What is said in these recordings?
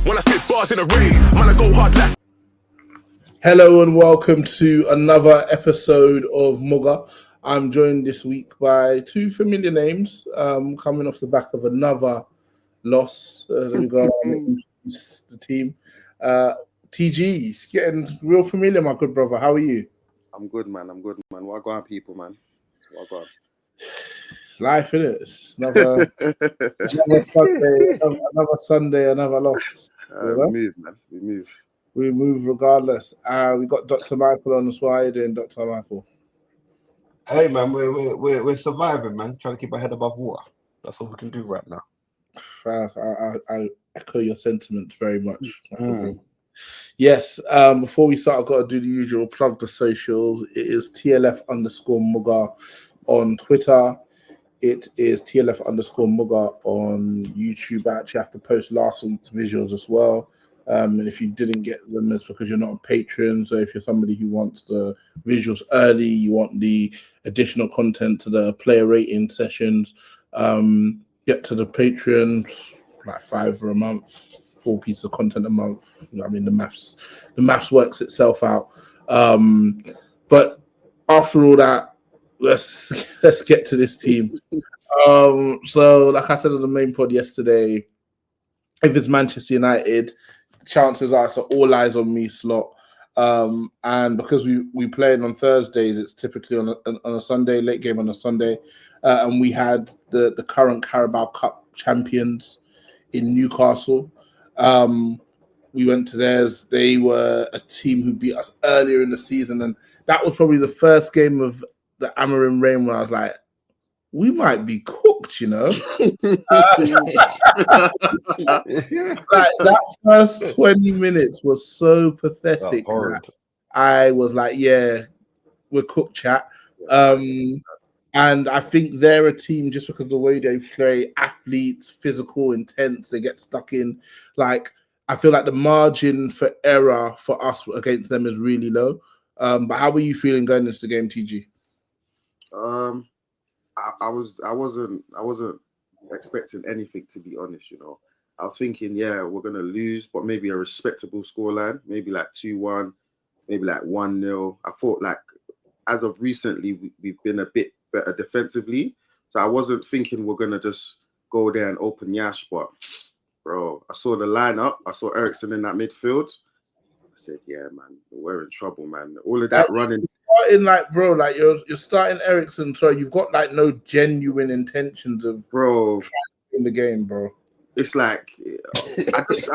When I spit bars in a rave, man, I go hard last. Hello and welcome to another episode of MUGA. I'm joined this week by two familiar names, coming off the back of another loss. We got the team. TG, getting real familiar, my good brother. How are you? I'm good, man. What going on, people, man? What going on? It's life, innit? It's another Sunday, another loss. We move, man. We move regardless. We got Dr. Michael on the side. How you doing, Dr. Michael? Hey, man, we're surviving, man. Trying to keep our head above water. That's all we can do right now. I echo your sentiments very much. Yes. Before we start, I've got to do the usual plug the socials. It is TLF_MUGA on Twitter. It is TLF_MUGA on YouTube. I actually have to post last week's visuals as well. And if you didn't get them, it's because you're not a patron. So if you're somebody who wants the visuals early, you want the additional content to the player rating sessions, get to the Patreon, like $5 a month, 4 pieces of content a month. I mean, the maths works itself out. But after all that, let's get to this team. So like I said on the main pod yesterday, if it's Manchester United, chances are it's all eyes on me slot. And because we played on Thursdays, it's typically on a Sunday, late game on a Sunday. And we had the current Carabao Cup champions in Newcastle. We went to theirs. They were a team who beat us earlier in the season. And that was probably the first game of the Amarin reign where I was like, we might be cooked, you know? Like that first 20 minutes was so pathetic. I was like, yeah, we're cooked, chat. And I think they're a team just because of the way they play, athletes, physical, intense, they get stuck in. Like, I feel like the margin for error for us against them is really low. But how were you feeling going into the game, TG? I wasn't expecting anything, to be honest. You know, I was thinking, yeah, we're gonna lose, but maybe a respectable scoreline, maybe like 2-1, maybe like 1-0. I thought, like, as of recently, we've been a bit better defensively, so I wasn't thinking we're gonna just go there and open Yash. But bro, I saw the lineup. I saw Eriksen in that midfield. I said, yeah, man, we're in trouble, man. All of that running. Starting like, bro, like you're starting Eriksen, so you've got like no genuine intentions of trying to win the game, bro. It's like I just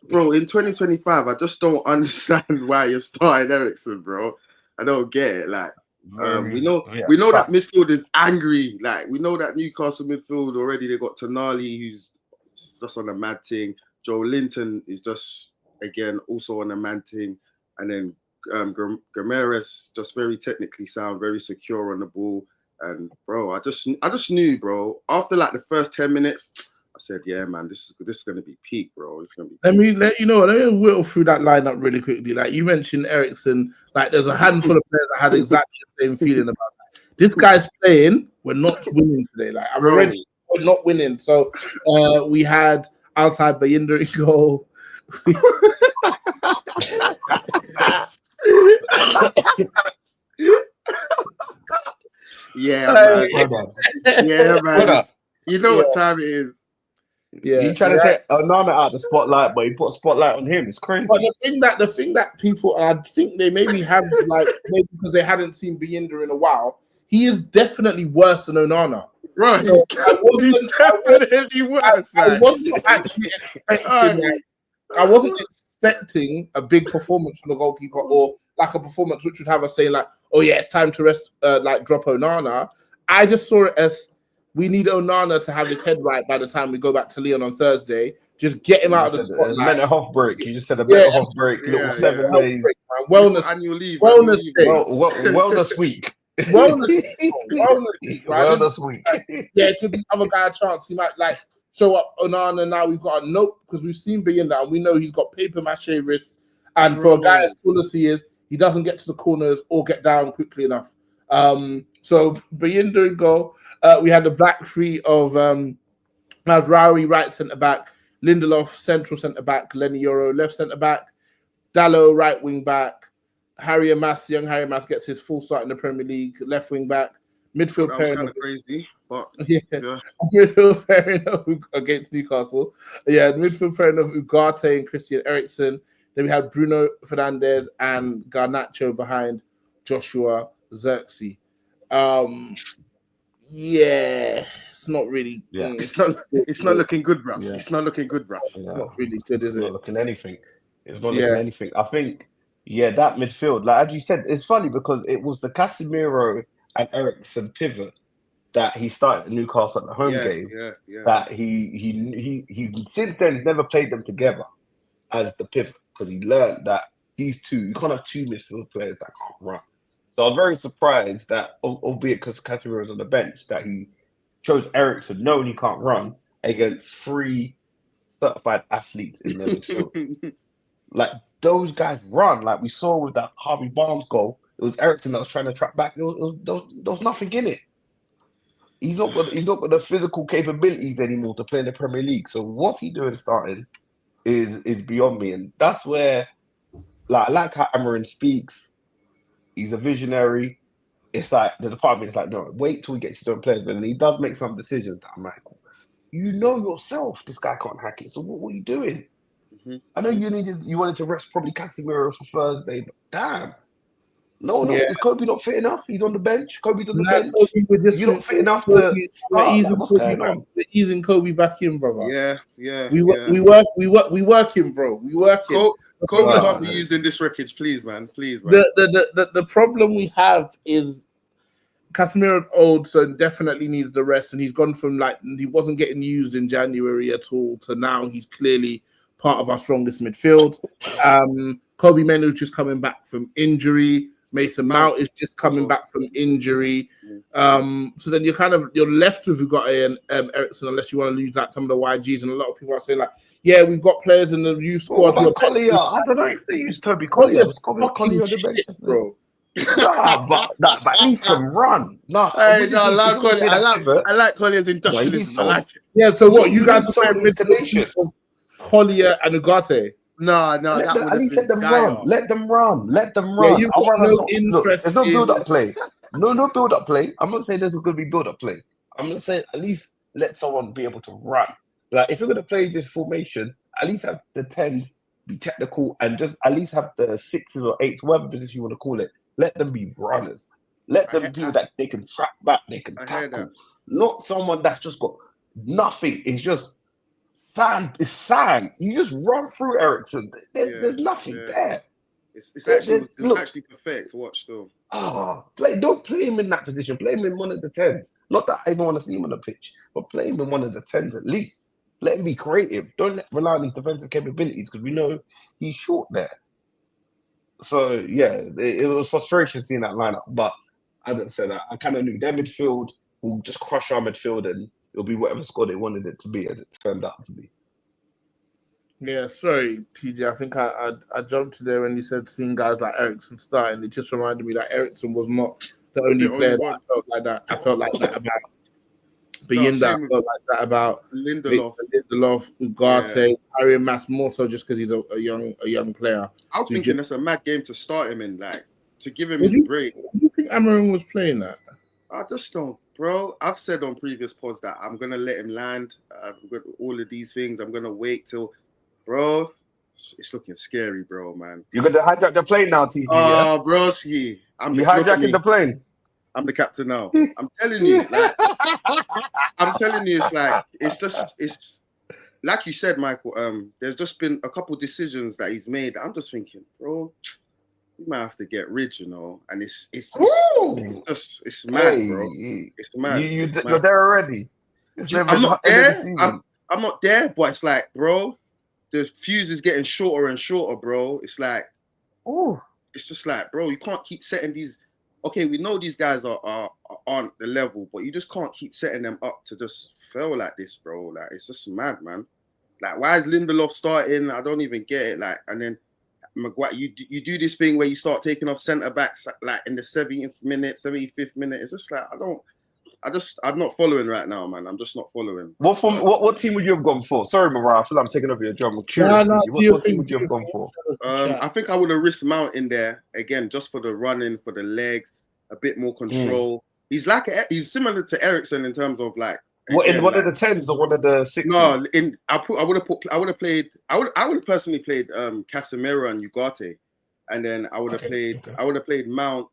bro, in 2025, I just don't understand why you're starting Eriksen, bro. I don't get it. Like we know that midfield is angry. Like we know that Newcastle midfield already, they got Tonali who's just on a mad thing. Joe Linton is just again also on a mad thing, and then Gomes just very technically sound, very secure on the ball. And bro, I just knew, bro. After like the first 10 minutes, I said, yeah, man, this is gonna be peak, bro. It's gonna be. Let me whittle through that lineup really quickly. Like you mentioned Eriksen, like there's a handful of players that had exactly the same feeling about that. This guy's playing, we're not winning today. Like I'm already we're not winning. So we had outside Bayinda in goal. Yeah, man. Yeah, man. You know what time it is. Yeah, he trying to take Onana out of the spotlight, but he put a spotlight on him. It's crazy. But the thing that people think they maybe have maybe because they hadn't seen Bayinda in a while, he is definitely worse than Onana. Right, so he's definitely worse. I wasn't actually expecting. I wasn't expecting a big performance from the goalkeeper or like a performance which would have us saying like, oh yeah, it's time to rest, like drop Onana. I just saw it as we need Onana to have his head right by the time we go back to Lyon on Thursday. Just get him out of the spotlight. Mental health break. You just said a mental health break. Little 7 days. Break, wellness. Annual leave. Wellness day. Wellness week. Wellness week. Right? Wellness week. Yeah, give this other guy a chance. He might like show up Onana now. We've got a note because we've seen Bayinda and we know he's got paper mache wrists. And for a guy as tall as he is, he doesn't get to the corners or get down quickly enough. So Bayinda in goal. We had the back three of Mazraoui right centre back, Lindelof, central centre back. Lenny Yoro, left centre back. Dallo, right wing back. Harry Amass, young Harry Amass gets his full start in the Premier League. Left wing back. Midfield That was pairing kind of of crazy, but yeah. Midfield pairing of against Newcastle. Yeah, midfield pairing of Ugarte and Christian Eriksen. Then we had Bruno Fernandes and Garnacho behind Joshua Zirkzee. Yeah, it's not really. Yeah. It's not looking good, bruv. Yeah. It's not looking good, bruv. It's not really good, is It's it? not looking anything. It's not looking anything. I think, that midfield, like as you said, it's funny because it was the Casemiro and Eriksen pivot that he started at Newcastle at the home game. That he's since then he's never played them together as the pivot because he learned that these two, you can't have two midfield players that can't run. So I was very surprised that, albeit because Casemiro was on the bench, that he chose Eriksen, knowing he can't run, against 3 certified athletes in the midfield. Like, those guys run. Like we saw with that Harvey Barnes goal, it was Eriksen that was trying to track back. There was nothing in it. He's not got the physical capabilities anymore to play in the Premier League. So what's he doing starting is beyond me. And that's where, like, I like how Amarin speaks. He's a visionary. It's like the department is like, no, wait till he gets his own players. But then he does make some decisions that I'm like, you know yourself, this guy can't hack it. So what are you doing? Mm-hmm. I know you wanted to rest probably Casemiro for Thursday, but damn. No, is Kobe not fit enough? He's on the bench. Kobe's on the bench. You're not fit enough to start. What's going on? We're easing Kobe back in, brother. Yeah. We work him, bro. We work him. Kobe can't be used in this wreckage, please, man. Please, man. The problem we have is Casemiro old, so definitely needs the rest, and he's gone from like he wasn't getting used in January at all to now he's clearly part of our strongest midfield. Kobe Menu's just coming back from injury. Mason Mount is just coming back from injury. So then you're left with Ugarte and Eriksen unless you want to lose that some of the YGs. And a lot of people are saying like, yeah, we've got players in the youth squad. What about Collier? I don't know if they use Toby Collier. Collier on the bench, bro. but at least can run. I like Collier's industrialism. I like it. Yeah, so what you guys are saying? Collier and Ugarte. No. At least let them run. Let them run. Yeah, you've got no interest. There's no build-up play. No build-up play. I'm not saying there's going to be build-up play. I'm going to say at least let someone be able to run. Like if you're going to play this formation, at least have the 10s be technical and just at least have the 6s or 8s, whatever position you want to call it. Let them be runners. Let them do that. They can track back. They can tackle. Not someone that's just got nothing. It's just sand. It's sand. You just run through Eriksen. There's nothing there. It's actually perfect to watch though. Don't play him in that position. Play him in one of the 10s. Not that I even want to see him on the pitch, but play him in one of the 10s at least. Let him be creative. Don't rely on his defensive capabilities because we know he's short there. So yeah, it was frustration seeing that lineup. But as I said, I kind of knew their midfield will just crush our midfield and it'll be whatever score they wanted it to be, as it turned out to be. Yeah, sorry, TJ. I think I jumped to there when you said seeing guys like Eriksen starting. It just reminded me that Eriksen was not the only player that I felt like that. I felt like that about Bayinda. I felt like that about Lindelof, Ugarte, Harry Amass, more so just because he's a young player. I was thinking that's a mad game to start him in, like to give him his break. Do you think Amarin was playing that? I just don't, bro. I've said on previous pods that I'm gonna let him land. All of these things. I'm gonna wait till, bro. It's looking scary, bro, man. You're gonna hijack the plane now, TG. Broski. You hijacking the plane. I'm the captain now. I'm telling you, it's like you said, Michael. There's just been a couple decisions that he's made. I'm just thinking, bro, we might have to get rid, you know. And it's mad, bro. It's mad. You're there already. I'm not there. I'm not there, but it's like, bro, the fuse is getting shorter and shorter, bro. It's like, it's just like, bro, you can't keep setting these. Okay, we know these guys aren't the level, but you just can't keep setting them up to just fail like this, bro. Like, it's just mad, man. Like, why is Lindelof starting? I don't even get it. Like, and then Maguire, you do this thing where you start taking off centre backs like in the 70th minute, 75th minute. It's just like I'm not following right now, man. I'm just not following. What team would you have gone for? Sorry, Morayo, I feel like I'm taking over your job. I'm curious. What team would you have gone for? I think I would have risked Mount in there again, just for the running, for the legs, a bit more control. He's similar to Eriksen in terms of like. What in one of the 10s or one of the 6s? No, I would have personally played Casemiro and Ugarte, and then I would have played Mount.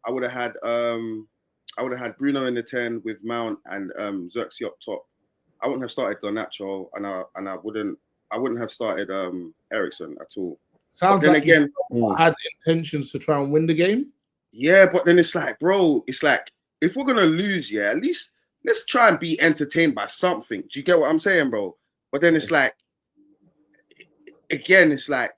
I would have had Bruno in the 10 with Mount and Xerxes up top. I wouldn't have started Garnacho, and I wouldn't have started Eriksen at all. Sounds like again, had intentions to try and win the game. Yeah, but then it's like, bro, it's like if we're gonna lose, yeah, at least let's try and be entertained by something. Do you get what I'm saying, bro? But then it's like, again, it's like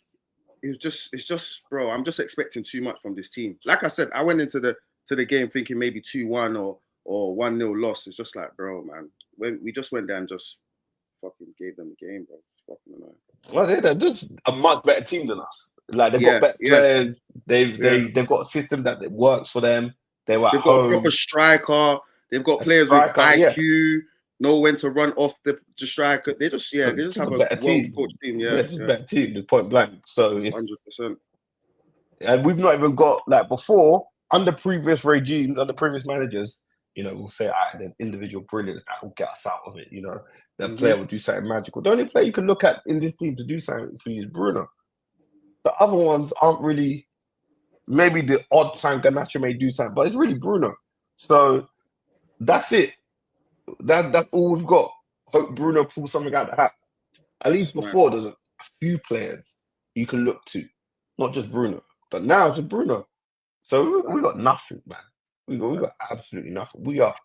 it's just, bro. I'm just expecting too much from this team. Like I said, I went into the game thinking maybe 2-1 or 1-0 loss. It's just like, bro, man, when we just went there and just fucking gave them the game, bro. It's fucking annoying. Well, they're just a much better team than us. Like they've got better players. They've got a system that works for them. They've got a proper striker. They've got players with IQ, know when to run off the striker. They just have a better team. Just a better team, the point blank. So it's 100%. And we've not even got like before under previous regimes, under previous managers. You know, we'll say the individual brilliance that will get us out of it. You know, that player will do something magical. The only player you can look at in this team to do something for you is Bruno. The other ones aren't really. Maybe the odd time Garnacho may do something, but it's really Bruno. So that's it. That's all we've got. Hope Bruno pulls something out of the hat. At least before, there's a few players you can look to, not just Bruno. But now it's just Bruno. So we got nothing, man. We got absolutely nothing. We are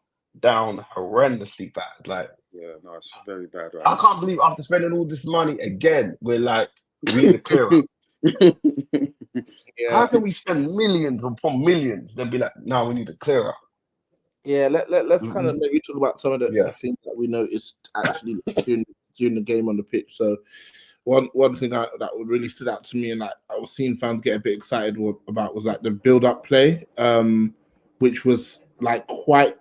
down horrendously bad. Like, yeah, no, it's very bad. Right I can't believe after spending all this money again, we need to clear up. How can we spend millions upon millions, then be like, no, we need to clear up? Yeah, let's kind of maybe talk about some of the things that we noticed actually during the game on the pitch. So one thing that really stood out to me and I was seeing fans get a bit excited about was like the build-up play, which was like quite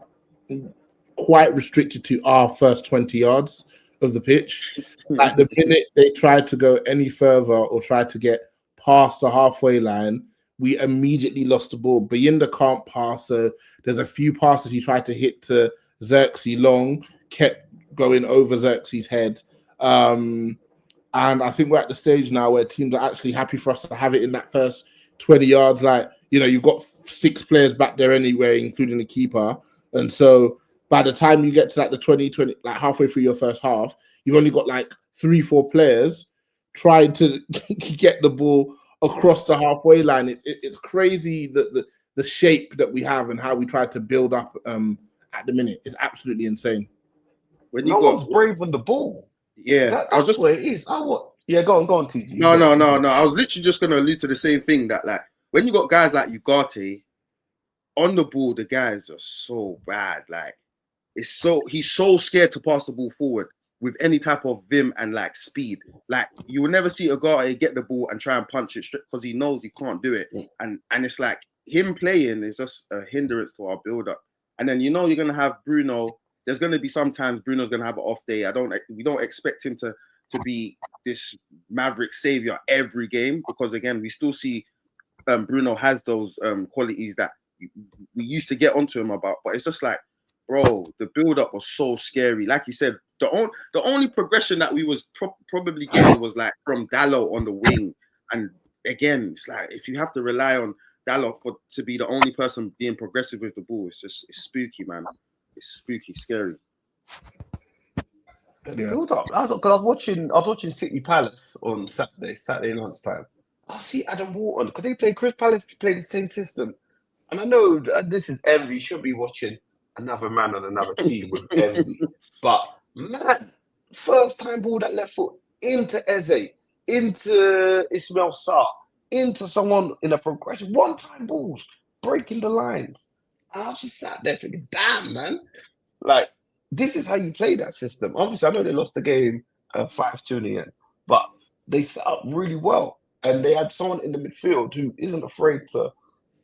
restricted to our first 20 yards of the pitch. Like the minute they tried to go any further or tried to get past the halfway line, we immediately lost the ball. Bayinda can't pass, so there's a few passes he tried to hit to Xerxes long, kept going over Xerxes' head. And I think we're at the stage now where teams are actually happy for us to have it in that first 20 yards. Like, you know, you've got 6 players back there anyway, including the keeper. And so by the time you get to like the 20, like halfway through your first half, you've only got like 3-4 players trying to get the ball across the halfway line. It's crazy that the shape that we have and how we try to build up at the minute. It's absolutely insane. When no one's brave on the ball. Yeah, that's what it is. Go on, TG. No. I was literally just going to allude to the same thing that like when you got guys like Ugarte on the ball, the guys are so bad. Like he's so scared to pass the ball forward with any type of vim and like speed. Like you will never see Ugarte get the ball and try and punch it straight because he knows he can't do it. And it's like him playing is just a hindrance to our build up. And then you know you're gonna have Bruno. There's gonna be sometimes Bruno's gonna have an off day. We don't expect him to be this maverick savior every game because again we still see Bruno has those qualities that we used to get onto him about. But it's just like, bro, the build up was so scary. Like you said, the only progression that we was probably getting was like from Dalot on the wing. And again, it's like if you have to rely on Dalot to be the only person being progressive with the ball, it's spooky, man. It's spooky, scary. Yeah. I was watching City Palace on Saturday lunchtime. I see Adam Wharton because they play Chris Palace play the same system, and I know this is envy. You should be watching another man on another team with envy, but man, first time ball that left foot into Eze, into Ismail Sarr, into someone in a progression, one time balls breaking the lines, and I just sat there thinking, damn man, like. This is how you play that system. Obviously, I know they lost the game 5-2 in the end, but they set up really well. And they had someone in the midfield who isn't afraid to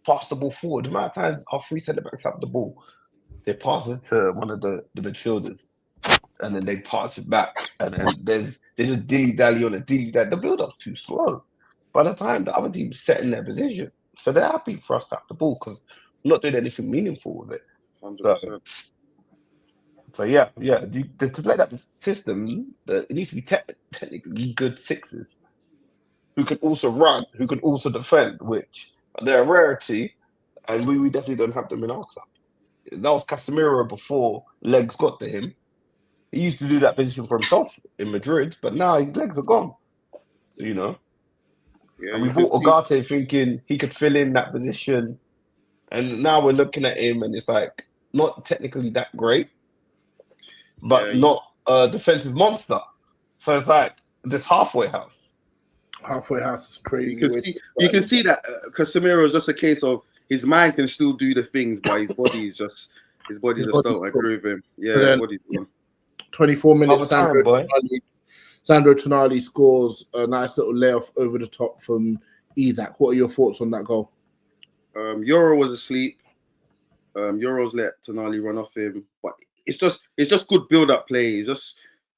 pass the ball forward. The amount of times our 3 centre-backs have the ball, they pass it to one of the midfielders, and then they pass it back, and then they just dilly-dally on a dilly-dally. The build-up's too slow. By the time the other team's set in their position, so they're happy for us to have the ball because we're not doing anything meaningful with it. 100%. So yeah. To play that system, it needs to be technically good sixes who can also run, who can also defend, which they're a rarity, and we definitely don't have them in our club. That was Casemiro before legs got to him. He used to do that position for himself in Madrid, but now his legs are gone. So, Yeah, and we bought Ugarte thinking he could fill in that position, and now we're looking at him, and it's like not technically that great, but not a defensive monster. So it's like this halfway house. Halfway house is crazy. You can see that Casemiro is just a case of his mind can still do the things, but his body just don't agree with him. Yeah, body's gone. 24 minutes. Sandro Tonali scores a nice little layoff over the top from Isak. What are your thoughts on that goal? Euro was asleep. Euro's let Tonali run off him, but it's just good build-up play.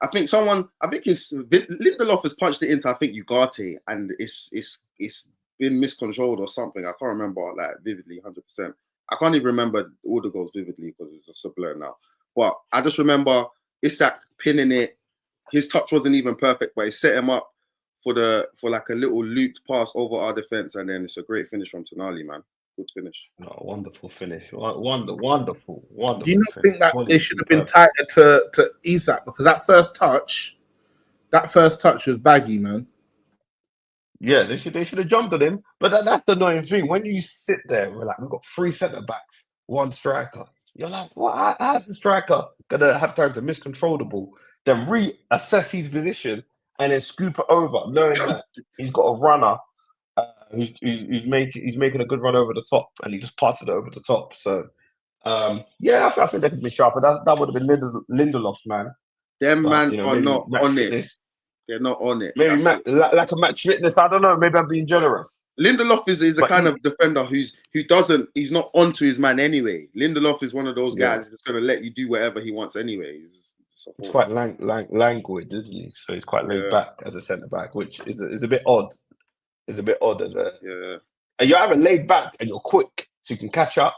I think Lindelof has punched it into Ugarte, and it's been miscontrolled or something. I can't remember like vividly 100%. I can't even remember all the goals vividly because it's just a blur now. But I just remember Isak pinning it. His touch wasn't even perfect, but he set him up for like a little looped pass over our defense, and then it's a great finish from Tonali, man. Good finish. Oh, wonderful finish. Wonderful. Do you not think that they should have been tighter to Isak? Because that first touch was baggy, man. Yeah, they should have jumped at him. But that's the annoying thing. When you sit there, we've got 3 centre backs, 1 striker. You're like, what? How's the striker gonna have time to miscontrol the ball, then reassess his position, and then scoop it over, knowing that he's got a runner who's making a good run over the top, and he just passes it over the top. So, I think they could be sharper. That would have been Lindelof, man. Them man are not on it. They're not on it. Maybe like a match fitness. I don't know. Maybe I'm being generous. Lindelof is a kind of defender he's not onto his man anyway. Lindelof is one of those guys that's going to let you do whatever he wants anyway. He's quite languid, isn't he? So he's quite laid back as a centre back, which is a bit odd. It's a bit odd as a And you're either laid back and you're quick, so you can catch up,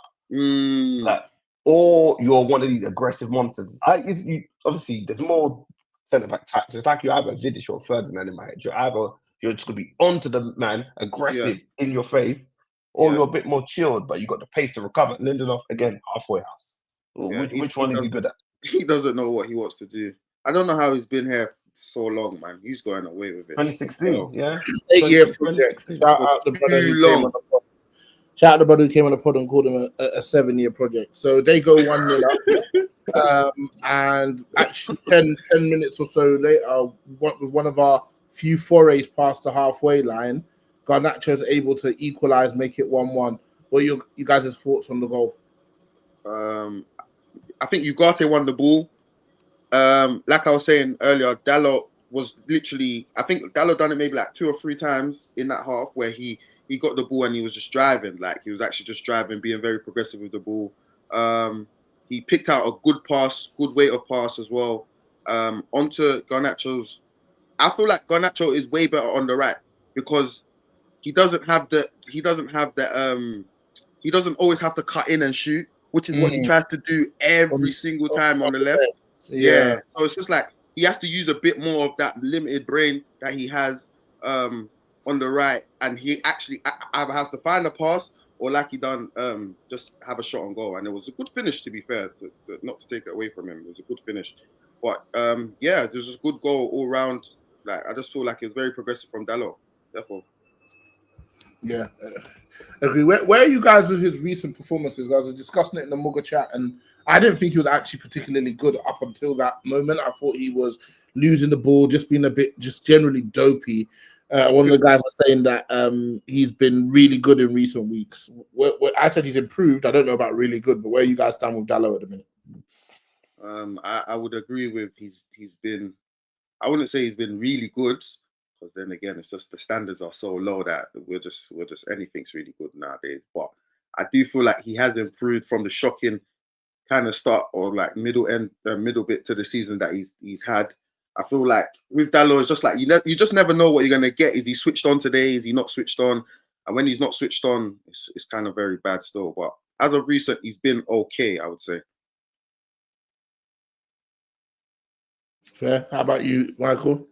or you're one of these aggressive monsters. Obviously, there's more centre back types. So it's like you're either Vidic or Ferdinand in my head. You're just gonna be onto the man, aggressive in your face, or you're a bit more chilled, but you got the pace to recover. Lindelof again, halfway house. Which one is he good at? He doesn't know what he wants to do. I don't know how he's been here so long, man. He's going away with it. 2016, 8-year project. Shout out the brother who came on the pod and called him a 7-year project. So they go 1-0 up. And actually 10 minutes or so later, with one of our few forays past the halfway line, Garnacho's able to equalize, make it 1-1. What are you guys' thoughts on the goal? I think Ugarte won the ball. Like I was saying earlier, Dalot was literally, I think Dalot done it maybe like 2 or 3 times in that half where he got the ball and he was just driving. Like he was actually just driving, being very progressive with the ball. He picked out a good pass, good weight of pass as well. Onto Garnacho's. I feel like Garnacho is way better on the right because he doesn't always have to cut in and shoot, which is what he tries to do every single time on the left. Yeah. So it's just like he has to use a bit more of that limited brain that he has on the right, and he actually either has to find a pass or, like he done, just have a shot on goal. And it was a good finish, to be fair, not to take it away from him. It was a good finish. But it was a good goal all round. Like I just feel like it's very progressive from Dalot. Therefore, agree. Where are you guys with his recent performances? I was discussing it in the MUGA chat, and I didn't think he was actually particularly good up until that moment. I thought he was losing the ball, just being a bit, just generally dopey. One of the guys was saying that he's been really good in recent weeks. I said he's improved. I don't know about really good, but where you guys stand with Dalot at the minute? I would agree with he's been. I wouldn't say he's been really good, because then again, it's just the standards are so low that we're just anything's really good nowadays. But I do feel like he has improved from the shocking kind of start or like middle bit to the season that he's had. I feel like with Dalot, it's just like you just never know what you're gonna get. Is he switched on today? Is he not switched on? And when he's not switched on, it's kind of very bad still. But as of recent, he's been okay, I would say. Fair. How about you, Michael?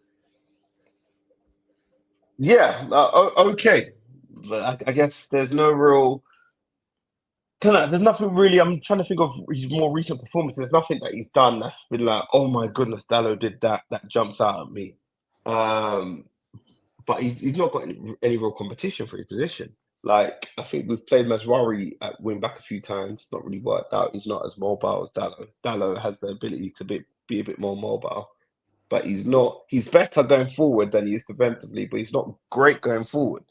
Yeah, okay. But I guess there's no real. There's nothing really. I'm trying to think of his more recent performances. There's nothing that he's done that's been like, oh my goodness, Dalot did that. That jumps out at me. But he's not got any real competition for his position. Like, I think we've played Maswari at wing back a few times. Not really worked out. He's not as mobile as Dalot. Dalot has the ability to be a bit more mobile. But he's not. He's better going forward than he is defensively, but he's not great going forward.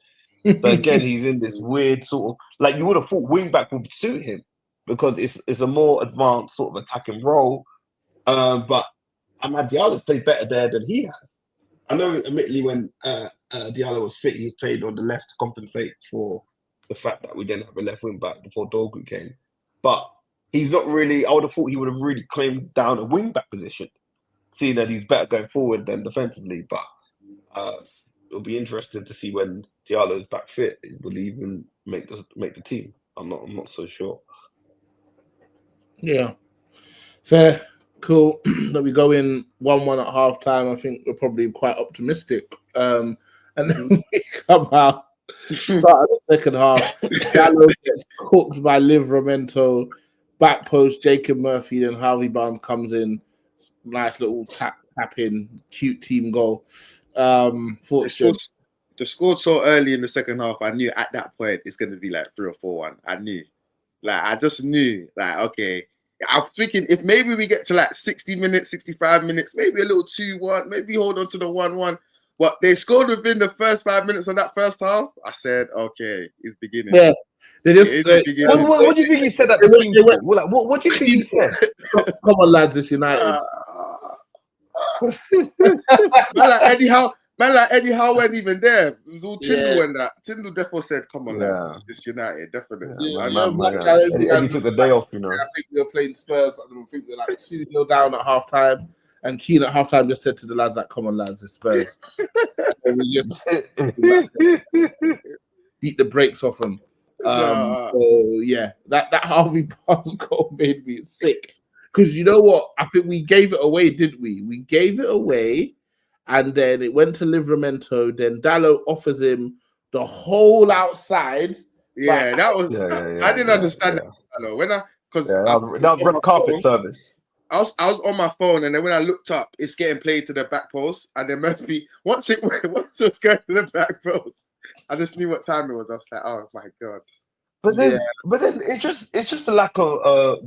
So again, he's in this weird sort of, like, you would have thought wing back would suit him because it's a more advanced sort of attacking role. But Amad Diallo's played better there than he has. I know, admittedly, when Diallo was fit, he played on the left to compensate for the fact that we didn't have a left wing back before Dorgu came. But he's not really. I would have thought he would have really claimed down a wing back position, seeing that he's better going forward than defensively. But it'll be interesting to see when Diallo's back fit, will he even make the team? I'm not so sure. Yeah, fair, cool. That we go in 1-1 at half time. I think we're probably quite optimistic. And then we come out, start the second half. Gallo gets cooked by Livramento, back post Jacob Murphy, then Harvey Barnes comes in, nice little tap in, cute team goal. The scored so early in the second half, I knew at that point it's going to be like 3 or 4-1. I knew. I just knew, okay. I was thinking if maybe we get to like 60 minutes, 65 minutes, maybe a little 2-1, maybe hold on to the 1-1. But they scored within the first 5 minutes of that first half. I said, okay, it's beginning. Yeah. What do you think he said at the team? What do you think he said? Come on, lads, it's United. Eddie Howe wasn't even there. It was all Tyndall and that. Tyndall definitely said, come on, lads, it's United, definitely. Eddie took the day off, you know. I think we were playing Spurs. I think we were like 2-0 down at half time. And Keane at half time just said to the lads, like, come on, lads, it's Spurs. And we just beat the brakes off them. So, yeah, that Harvey Barnes goal made me sick. Because you know what? I think we gave it away, didn't we? We gave it away. And then it went to Livramento. Then Dalot offers him the whole outside. Yeah, that was. I didn't understand that. That was red carpet service. I was on my phone, and then when I looked up, it's getting played to the back post. And then Murphy, once it was going to the back post, I just knew what time it was. I was like, oh my god. But then it's just the lack of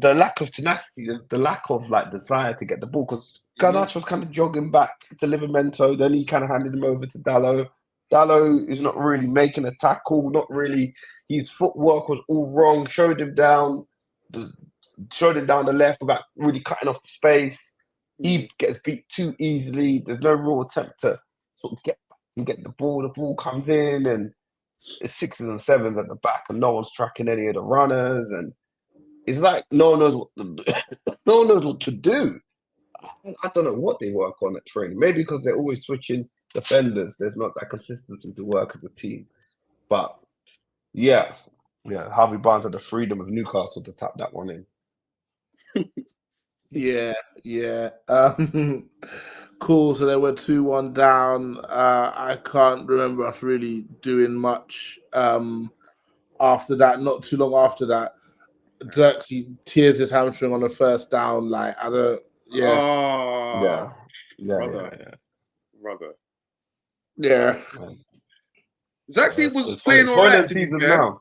tenacity, the lack of like desire to get the ball. Because Garnacho was kind of jogging back to Livramento, then he kind of handed him over to Dalot. Dalot is not really making a tackle, not really. His footwork was all wrong. Showed him down the left without really cutting off the space. He gets beat too easily. There's no real attempt to sort of get back and get the ball. The ball comes in and it's 6s and 7s at the back, and no one's tracking any of the runners, and it's like no one knows what to do. I don't know what they work on at training. Maybe because they're always switching defenders. There's not that consistency to work as a team. But yeah, Harvey Barnes had the freedom of Newcastle to tap that one in. Yeah. Cool. So they were 2-1 down. I can't remember us really doing much after that. Not too long after that, Dirksey tears his hamstring on the first down. Like, I don't. Yeah. Brother. Yeah. Xerxes was playing all right. To be fair.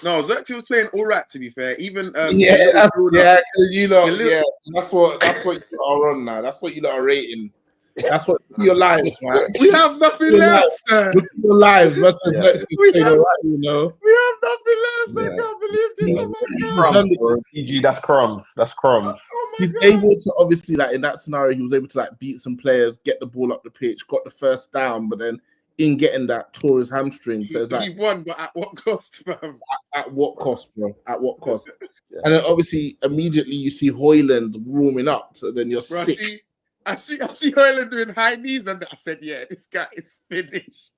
No, Xerxes was playing all right. To be fair, even that's what you are on now. That's what you are rating. That's what your lives, man. We have nothing left. Look at your lives versus Xerxes playing all right. You know, we have nothing left. I can't believe this. Oh my God. PG, that's crumbs. He's able to obviously, like in that scenario, he was able to like beat some players, get the ball up the pitch, got the first down, but then in getting that, tore his hamstring. So it's like, he won, but at what cost, fam? At what cost, bro? At what cost? Yeah. And then obviously immediately you see Højlund warming up. So then you're sick. I see Højlund doing high knees, and I said, yeah, this guy is finished.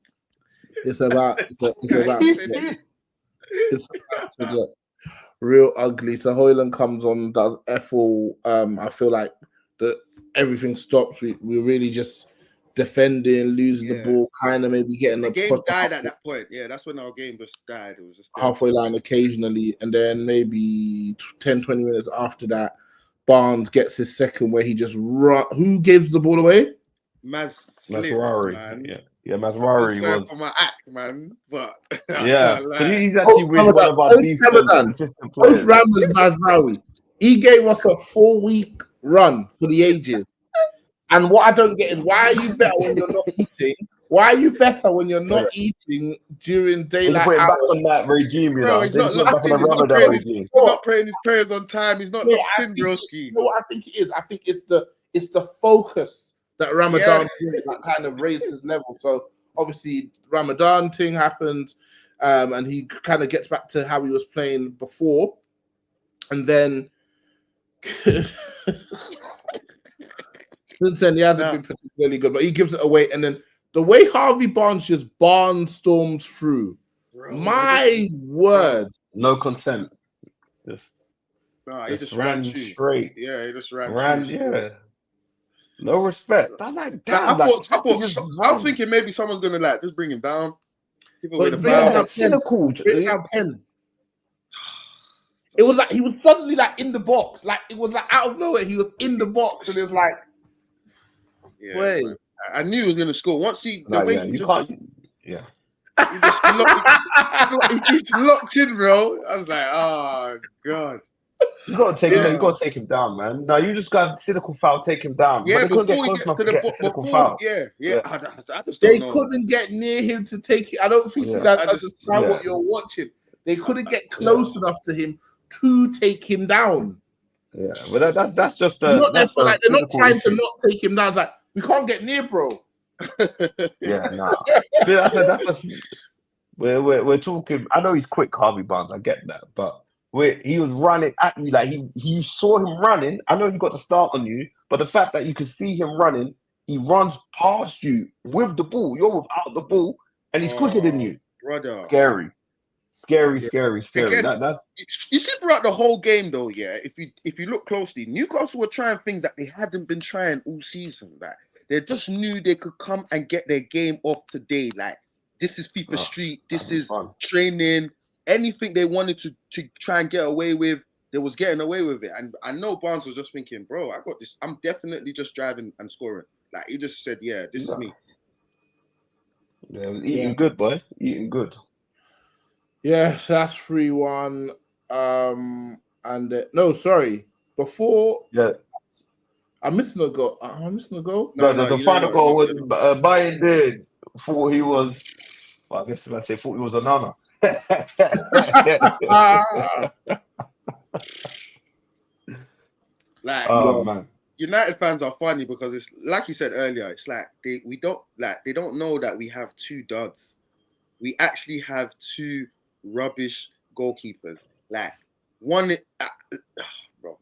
It's about to get real ugly. So Højlund comes on, does F4. I feel like everything stops. We're really just defending, losing the ball, kind of maybe getting the game died at that point. Yeah, that's when our game just died. It was just halfway line occasionally, and then maybe 10-20 minutes after that, Barnes gets his second where he just run. Who gives the ball away? Mazraoui, man. Yeah, Mazraoui was for my act, man. But he's actually really one of our decent players. Ram was Mazraoui. He gave us a 4-week run for the ages. And what I don't get is, why are you better when you're not eating? Why are you better when you're not eating during daylight hours? Back on that regime, you know. He's not praying his prayers on time. He's not locked in, broski. You know what I think it is? I think it's the focus that Ramadan that kind of raised his level. So obviously Ramadan thing happened, and he kind of gets back to how he was playing before, and then. Since then, he hasn't been particularly good, but he gives it away. And then the way Harvey Barnes just barnstorms through, my word. No consent. He just ran straight. Yeah, he just ran yeah. No respect. That's like, damn. I was thinking maybe someone's going to just bring him down. Bring down cynical. Bring down Pen. It was like he was suddenly in the box. Like it was out of nowhere. He was in the box, and it was like, wait. I knew he was gonna score. Once he just he's locked in, bro. I was like, oh god. You gotta take him down, man. No, you just got cynical foul, take him down. Yeah, but before he gets to the foul. Yeah. I just don't know. Couldn't get near him to take it. I don't think you guys understand what you're watching. They couldn't get close enough to him to take him down. Yeah, but that's just they're not trying to not take him down. It's like, we can't get near, bro. We're talking. I know he's quick, Harvey Barnes. I get that, but he was running at me like he saw him running. I know he got the start on you, but the fact that you could see him running, he runs past you with the ball. You're without the ball, and he's quicker than you. Brother. Scary. Again, you see throughout the whole game, though, if you look closely, Newcastle were trying things that they hadn't been trying all season. Like they just knew they could come and get their game off today. Like this is FIFA Street, this is training. Anything they wanted to try and get away with, they was getting away with it. And I know Barnes was just thinking, bro, I got this. I'm definitely just driving and scoring. Like he just said, yeah, this is me. Yeah, it was eating good, boy. Eating good. Yeah, so that's 3-1. Before I'm missing a goal. Am I missing a goal? No, the final goal was Bayern did. Thought he was. Well, I guess if I say thought he was a nana. Man. United fans are funny because it's like you said earlier. It's like they don't know that we have 2 duds. We actually have 2 rubbish goalkeepers. Like one, bro.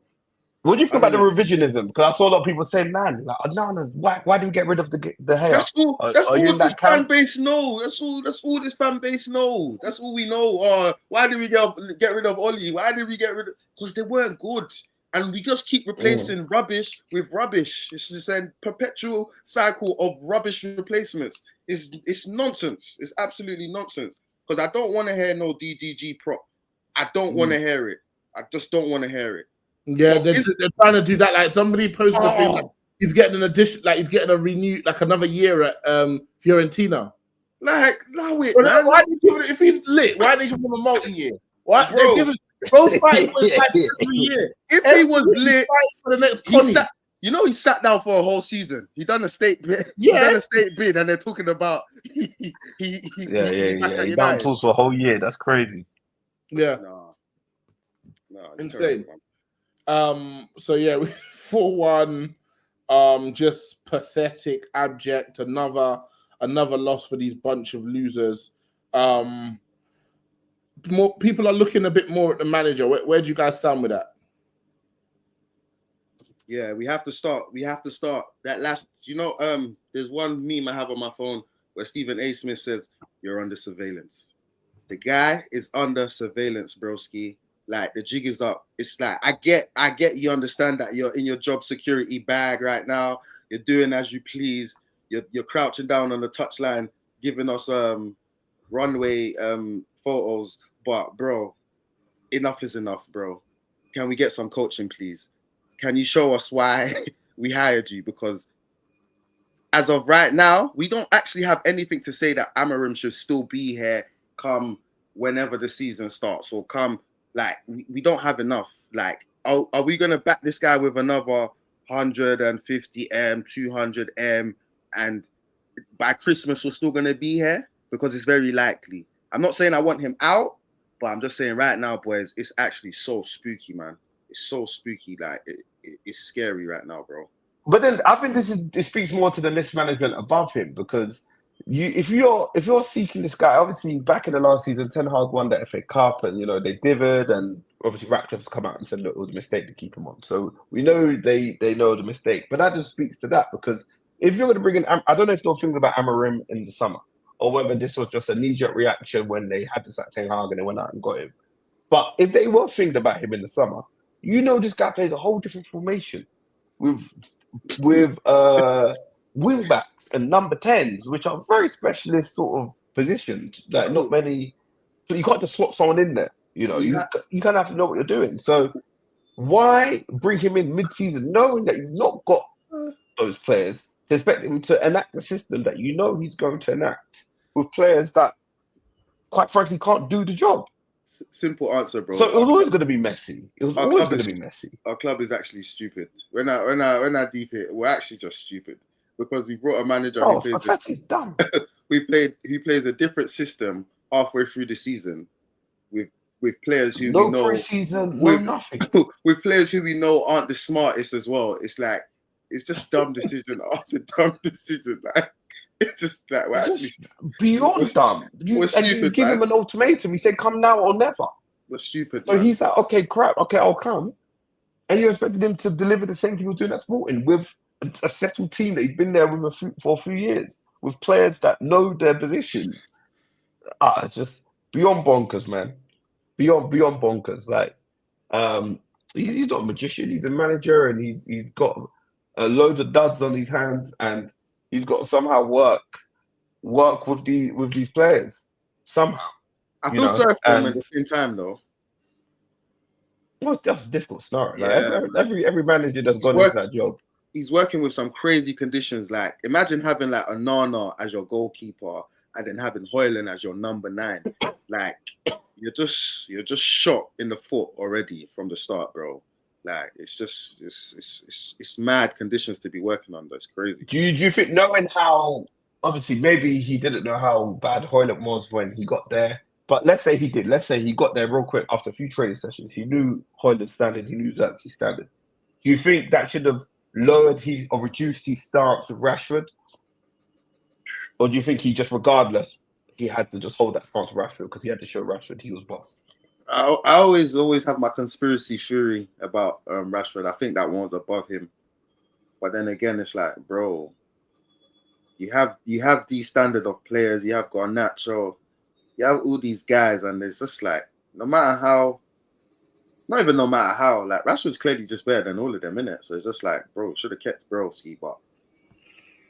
What do you think about the revisionism? Because I saw a lot of people saying, "Man, like Ananas, why do we get rid of the hair?" That's all. That's all this fan base know. That's all this fan base know. That's all we know. Why did we get rid of Oli? Why did we get rid of? Because they weren't good, and we just keep replacing rubbish with rubbish. It's just a perpetual cycle of rubbish replacements. It's nonsense. It's absolutely nonsense. Because I don't want to hear no DGG prop. I don't want to hear it. I just don't want to hear it. Yeah, they're trying to do that. Like somebody posted a thing, like he's getting an addition, like he's getting a renewed, like another year at Fiorentina. Like, no, it. Why did you give it if he's lit? Why did they give him a multi-year? Why they're giving both fighting for like every year? If he was lit for the next he sat down for a whole season. He done a state bid. Yeah. He done a state bid, and they're talking about he down tools for a whole year. That's crazy. Yeah. No, insane. So yeah, 4-1. Just pathetic, abject. Another another loss for these bunch of losers. More people are looking a bit more at the manager. Where do you guys stand with that? Yeah, we have to start. That last, there's one meme I have on my phone where Stephen A. Smith says, "You're under surveillance." The guy is under surveillance, broski. Like, the jig is up. It's like, I get you understand that you're in your job security bag right now. You're doing as you please. You're crouching down on the touchline, giving us runway photos. But bro, enough is enough, bro. Can we get some coaching, please? Can you show us why we hired you? Because as of right now, we don't actually have anything to say that Amorim should still be here come whenever the season starts, or come, like, we don't have enough. Like, are we going to back this guy with another 150M, 200M, and by Christmas we're still going to be here? Because it's very likely. I'm not saying I want him out, but I'm just saying right now, boys, it's actually so spooky, man. It's so spooky. Like, it's scary right now, bro. But then I think this speaks more to the list management above him, because if you're seeking this guy, obviously back in the last season, Ten Hag won the FA Cup, and they dithered, and obviously Ratcliffe's come out and said, look, it was a mistake to keep him on. So we know they know the mistake, but that just speaks to that, because if you're going to bring in, I don't know if they're thinking about Amorim in the summer, or whether this was just a knee-jerk reaction when they had to sack Ten Hag and they went out and got him. But if they were thinking about him in the summer, this guy plays a whole different formation with wing backs and number 10s, which are very specialist sort of positions. Like, not many, but you can't just swap someone in there. You kind of have to know what you're doing. So why bring him in mid-season knowing that you've not got those players, to expect him to enact the system that he's going to enact with players that, quite frankly, can't do the job? Simple answer, bro. So it was always going to be messy. Our club is actually stupid. When I deep it, we're actually just stupid, because we brought a manager who plays dumb. He plays a different system halfway through the season with players who we know pre-season, nothing. With players who we know aren't the smartest as well. It's like, it's just dumb decision after dumb decision. Like, it's just like, we're actually beyond dumb. You give him an ultimatum. He said, "Come now or never." We're stupid. So he's like, "Okay, crap. Okay, I'll come." And you expected him to deliver the same thing he was doing at Sporting, with a settled team that he's been there with for a few years, with players that know their positions. It's just beyond bonkers, man. Beyond bonkers. Like, he's not a magician. He's a manager, and he's got loads of duds on his hands, and he's got to somehow work with these players somehow. I feel sorry for him at the same time, though. Well, it's just a difficult scenario. Yeah. Like, every manager that's gone into that job. He's working with some crazy conditions. Like, imagine having like a Nana as your goalkeeper, and then having Højlund as your number 9. Like, you're just shot in the foot already from the start, bro. Like, it's mad conditions to be working under. It's crazy. Do you think, knowing how, obviously maybe he didn't know how bad Højlund was when he got there, but let's say he did. Let's say he got there real quick after a few training sessions. He knew Højlund's standard. He knew Xerxes' standard. Do you think that should have lowered or reduced his stance with Rashford? Or do you think he just, regardless, he had to just hold that stance with Rashford because he had to show Rashford he was boss? I always have my conspiracy theory about Rashford. I think that one's above him. But then again, it's like, bro, you have these standard of players. You have Garnacho. You have all these guys, and it's just like, no matter how, like, Rashford's clearly just better than all of them, innit? So it's just like, bro, should have kept Broski, but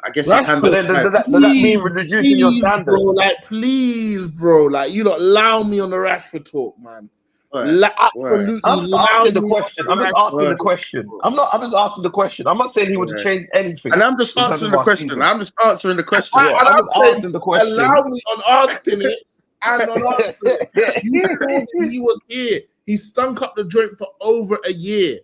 I guess it's handled. Does that mean reducing your standards? Bro, like, please, bro, like, you don't allow me on the Rashford talk, man. Right. Absolutely. I'm asking the question. I'm just asking the question. I'm just asking the question. I'm not saying he would have changed anything. And I'm just answering the question. Season. I'm just answering the question. I'm just asking the question. Allow me on asking it and on asking it. You told he was here. He stunk up the joint for over a year.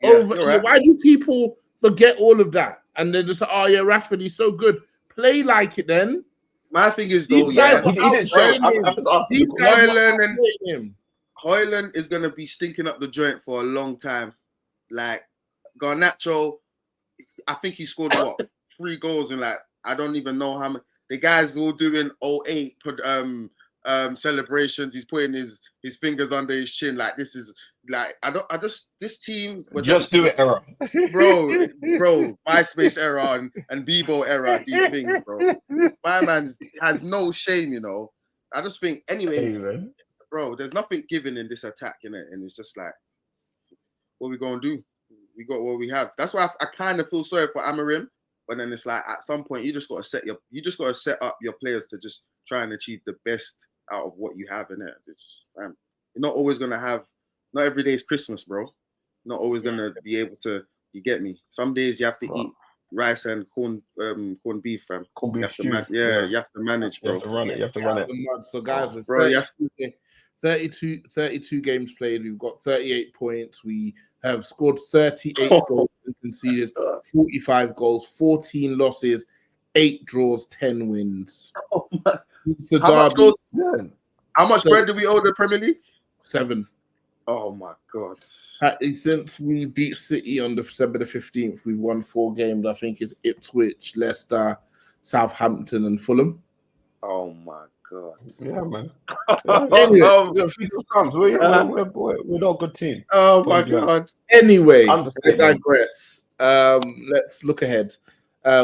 Right. Why do people forget all of that? And they're just like, oh yeah, Rashford, he's so good. Play like it then. My thing is, though, he didn't show him. Højlund is going to be stinking up the joint for a long time. Like, Garnacho, I think he scored, 3 goals in, like, I don't even know how many. The guy's all doing 08 celebrations. He's putting his fingers under his chin. Like, this is like, this team were just do it era. bro, MySpace era and Bebo era, these things, bro. My man has no shame, you know. I just think, anyways, bro, there's nothing given in this attack, innit? And it's just like, what we gonna do? We got what we have. That's why I kind of feel sorry for Amorim. But then it's like, at some point, you just got to set up your players to just try and achieve the best out of what you have in it. You're not always gonna have. Not every day is Christmas, bro. Not always gonna be able to. You get me? Some days you have to eat rice and corned beef, fam. Corned beef stew. You have to manage, bro. You have to run it. You have to run it. So guys, bro, 32 games played. We've got 38 points. We have scored 38 goals and conceded 45 goals, 14 losses, 8 draws, 10 wins. Oh my. How much bread do we owe the Premier League? 7. Oh my God. Since we beat City on December the 15th, we've won 4 games. I think it's Ipswich, Leicester, Southampton, and Fulham. Oh my God. Yeah, man. Anyway, we're not a good team. Oh my God. Anyway, I digress. Let's look ahead.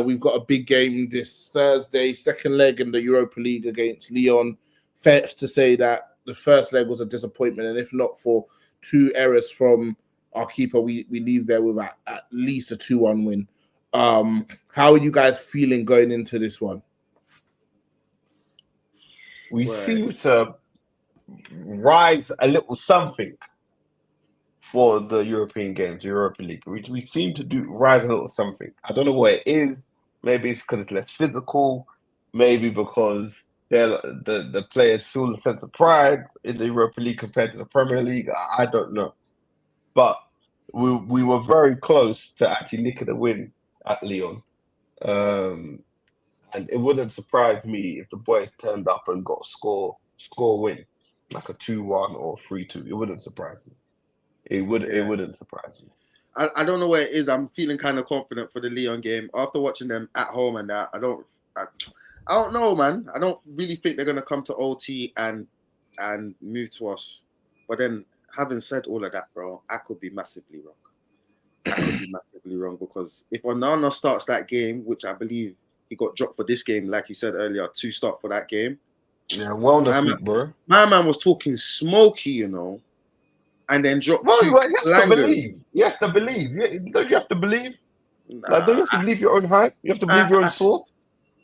We've got a big game this Thursday, second leg in the Europa League against Lyon. Fair to say that the first leg was a disappointment, and if not for 2 errors from our keeper, we leave there with at least a 2-1 win. How are you guys feeling going into this one? We seem to rise a little something for the European games, Europa League. We seem to rise a little something. I don't know what it is. Maybe it's because it's less physical. Maybe because the players feel a sense of pride in the Europa League compared to the Premier League. I don't know. But we were very close to actually nicking a win at Lyon. And it wouldn't surprise me if the boys turned up and got a score win, like a 2-1 or 3-2. It wouldn't surprise me. It wouldn't surprise me. I don't know where it is. I'm feeling kind of confident for the Lyon game after watching them at home and that. I don't know, man. I don't really think they're gonna come to OT and move to us. But then, having said all of that, bro, I could be massively wrong. Because if Onana starts that game, which I believe he got dropped for this game, like you said earlier, to start for that game. Yeah, wellness week, bro. My man was talking smoky, you know, and then dropped 2 slangers. He has to believe. Don't you have to believe? Don't you have to believe your own hype? You have to believe your own source?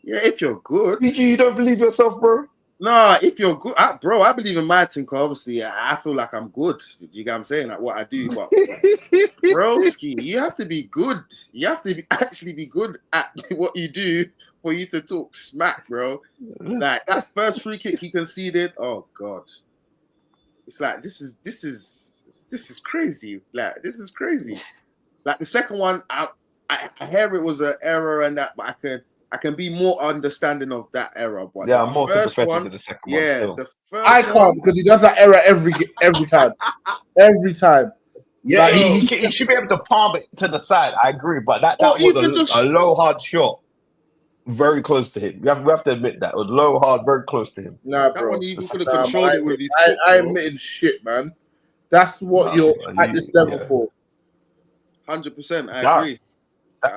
Yeah, if you're good. You don't believe yourself, bro? Nah, if you're good. Bro, I believe in my thing, because obviously I feel like I'm good. You get what I'm saying? Like what I do. But broski, you have to be good. You have to actually be good at what you do for you to talk smack, bro. Like that first free kick he conceded. Oh God. It's like this is crazy. Like this is crazy. Like the second one, I hear it was an error and that, but I can be more understanding of that error. But yeah, I'm more sympathetic to the second one. Yeah, still. the first I can't, because he does that error every time. Every time. Yeah, like, he should be able to palm it to the side. I agree, but that was a low, hard shot. Very close to him. We have to admit that. It was low, hard, very close to him. Nah, bro. That one even could have controlled it with his foot. I admitted shit, man. That's what you're at this level for. 100%. I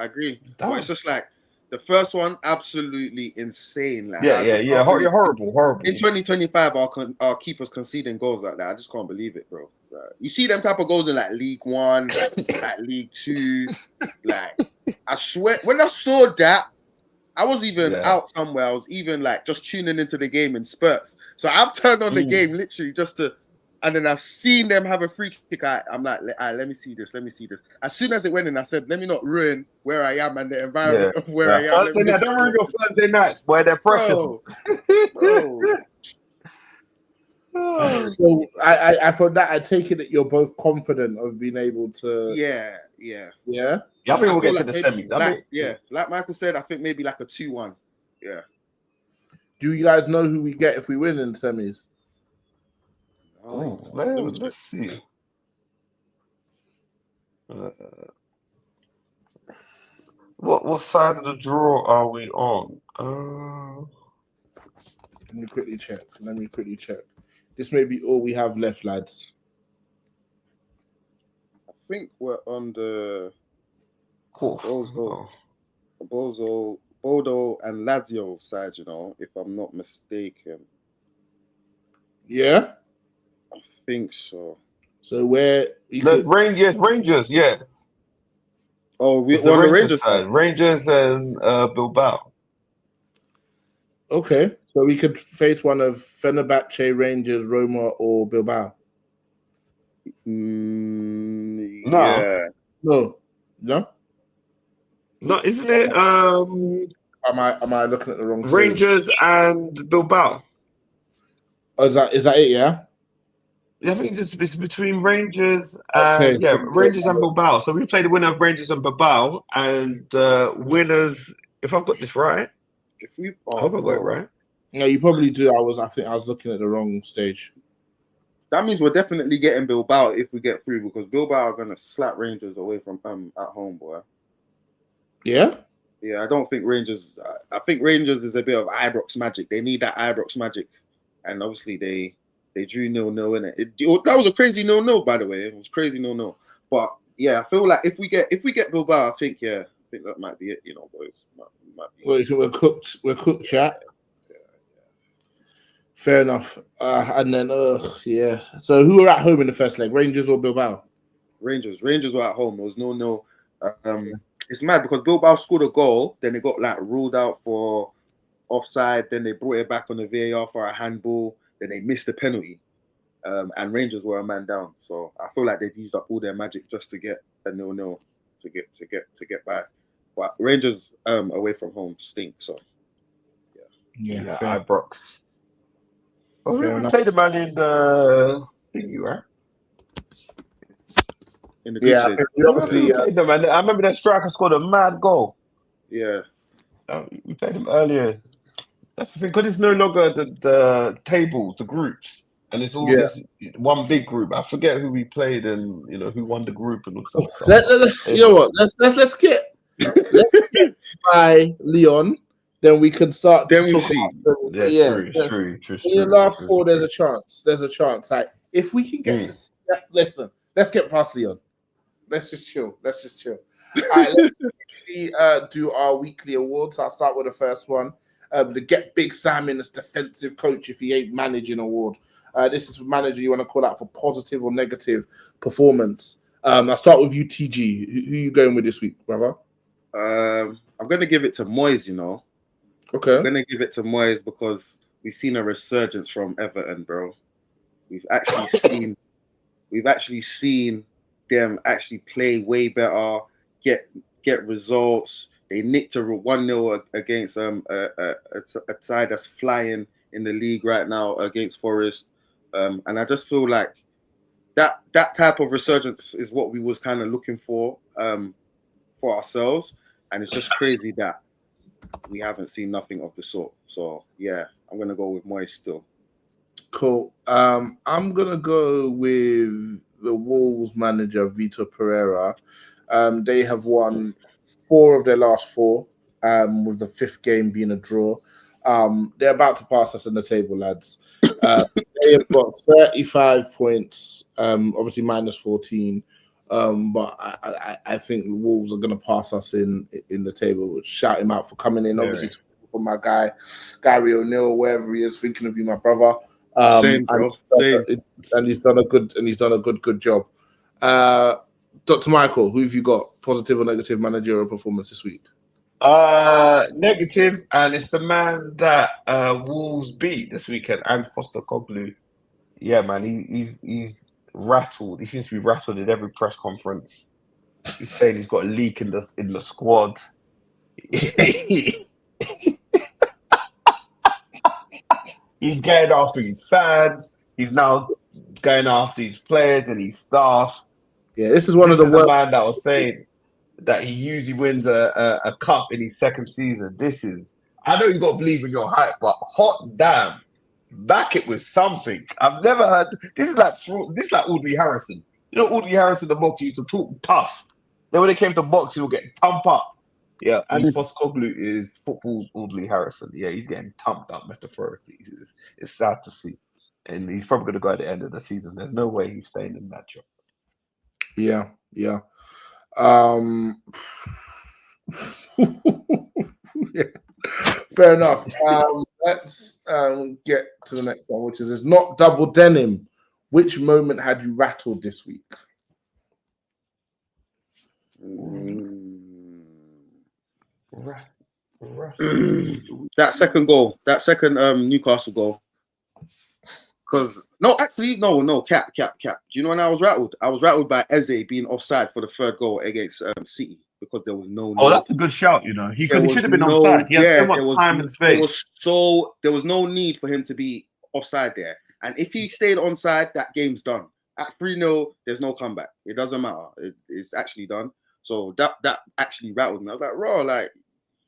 agree. But it's just like, the first one, absolutely insane. Like, yeah. You're horrible. In 2025, our keepers conceding goals like that. I just can't believe it, bro. Like, you see them type of goals in like League 1, like League 2. Like, I swear, when I saw that, I was even out somewhere. I was even like just tuning into the game in spurts. So I've turned on the game literally just to, and then I've seen them have a free kick. I'm like, let me see this. As soon as it went in, I said, let me not ruin where I am and the environment of where I am. Don't ruin your Thursday nights where they're precious. Bro. So I from that, I take it that you're both confident of being able to. Yeah. I think we'll get to the semis. Like Michael said, I think maybe like a 2-1. Yeah. Do you guys know who we get if we win in the semis? Let's see. What side of the draw are we on? Let me quickly check. This may be all we have left, lads. I think we're on the Bodo and Lazio side, if I'm not mistaken. Yeah? I think so. So where... Rangers, yeah. Oh, we're on the Rangers side. Rangers and Bilbao. Okay, so we could face one of Fenerbahce, Rangers, Roma, or Bilbao. Yeah. No. No, isn't it? Am I looking at the wrong Rangers and Bilbao? Oh, is that it? Yeah. Yeah, I think it's between Rangers and Rangers and Bilbao. So we play the winner of Rangers and Bilbao, and winners. If I've got this right, I hope I got it right. No, you probably do. I think I was looking at the wrong stage. That means we're definitely getting Bilbao if we get through, because Bilbao are gonna slap Rangers away from at home, boy. Yeah. Yeah, I don't think Rangers. I think Rangers is a bit of Ibrox magic. They need that Ibrox magic, and obviously they drew 0-0 in it. That was a crazy 0-0, by the way. It was crazy 0-0. But yeah, I feel like if we get Bilbao, I think that might be it. Boys. Might be well, we're cooked. We're cooked, chat. Yeah. Fair enough. And then yeah. So who were at home in the first leg? Rangers or Bilbao? Rangers were at home. It was 0-0. It's mad because Bilbao scored a goal, then they got ruled out for offside, then they brought it back on the VAR for a handball, then they missed the penalty, and Rangers were a man down. So I feel like they've used up all their magic just to get a 0-0 to get by. But Rangers away from home stink. So yeah, Ibrox. Oh, we played the man in the thingy, right? In the group stage. Obviously, I remember that striker scored a mad goal. Yeah. We played him earlier. That's the thing, because it's no longer the tables, the groups, and it's all this one big group. I forget who we played and who won the group and all stuff. You know what? Let's get by Leon. Then we can start. Then we see. True. In the last four, there's a chance. Like if we can get to listen, let's get past Leon. Let's just chill. All right, let's actually do our weekly awards. I'll start with the first one. The Get Big Sam in as defensive coach if he ain't managing award. This is for manager you want to call out for positive or negative performance. I'll start with you, TG. Who are you going with this week, brother? I'm going to give it to Moyes, Okay. I'm going to give it to Moyes because we've seen a resurgence from Everton, bro. We've actually seen them actually play way better, get results. They nicked a 1-0 against a side that's flying in the league right now against Forest. And I just feel like that type of resurgence is what we was kind of looking for ourselves. And it's just crazy that we haven't seen nothing of the sort. So, yeah, I'm going to go with Moyes still. Cool. I'm going to go with the Wolves manager, Vitor Pereira. They have won 4 of their last 4, with the 5th game being a draw. They're about to pass us in the table, lads. They have got 35 points, obviously minus 14. But I think the Wolves are going to pass us in the table. Shout him out for coming in. Obviously, for my guy, Gary O'Neill, wherever he is, thinking of you, my brother. Same, bro. And he's done a good job. Dr. Michael, who have you got? Positive or negative managerial performance this week? Negative, and it's the man that Wolves beat this weekend, and Postecoglou. Yeah, man, he's rattled. He seems to be rattled at every press conference. He's saying he's got a leak in the squad. He's going after his fans. He's now going after his players and his staff. Yeah, this is one of the man that was saying that he usually wins a cup in his second season. I know you got to believe in your hype, but hot damn, back it with something. I've never heard. This is like Audley Harrison. You know, Audley Harrison, the boxer, used to talk tough. Then when it came to boxing, he would get thumped up. Yeah, and Postecoglou is football's Audley Harrison. Yeah, he's getting pumped up metaphorically. It's sad to see. And he's probably going to go at the end of the season. There's no way he's staying in that job. Yeah. Yeah. Fair enough. Let's get to the next one, which is it's not double denim. Which moment had you rattled this week? That second goal, that second Newcastle goal. Because cap. Do you know when I was rattled? I was rattled by Eze being offside for the third goal against City because there was no. Oh, that's a good shout. You know, he should have been offside. He had so much time and space. There was no need for him to be offside there. And if he stayed onside, that game's done. At 3-0, there's no comeback. It doesn't matter. It's actually done. So that actually rattled me. I was like, "Raw, like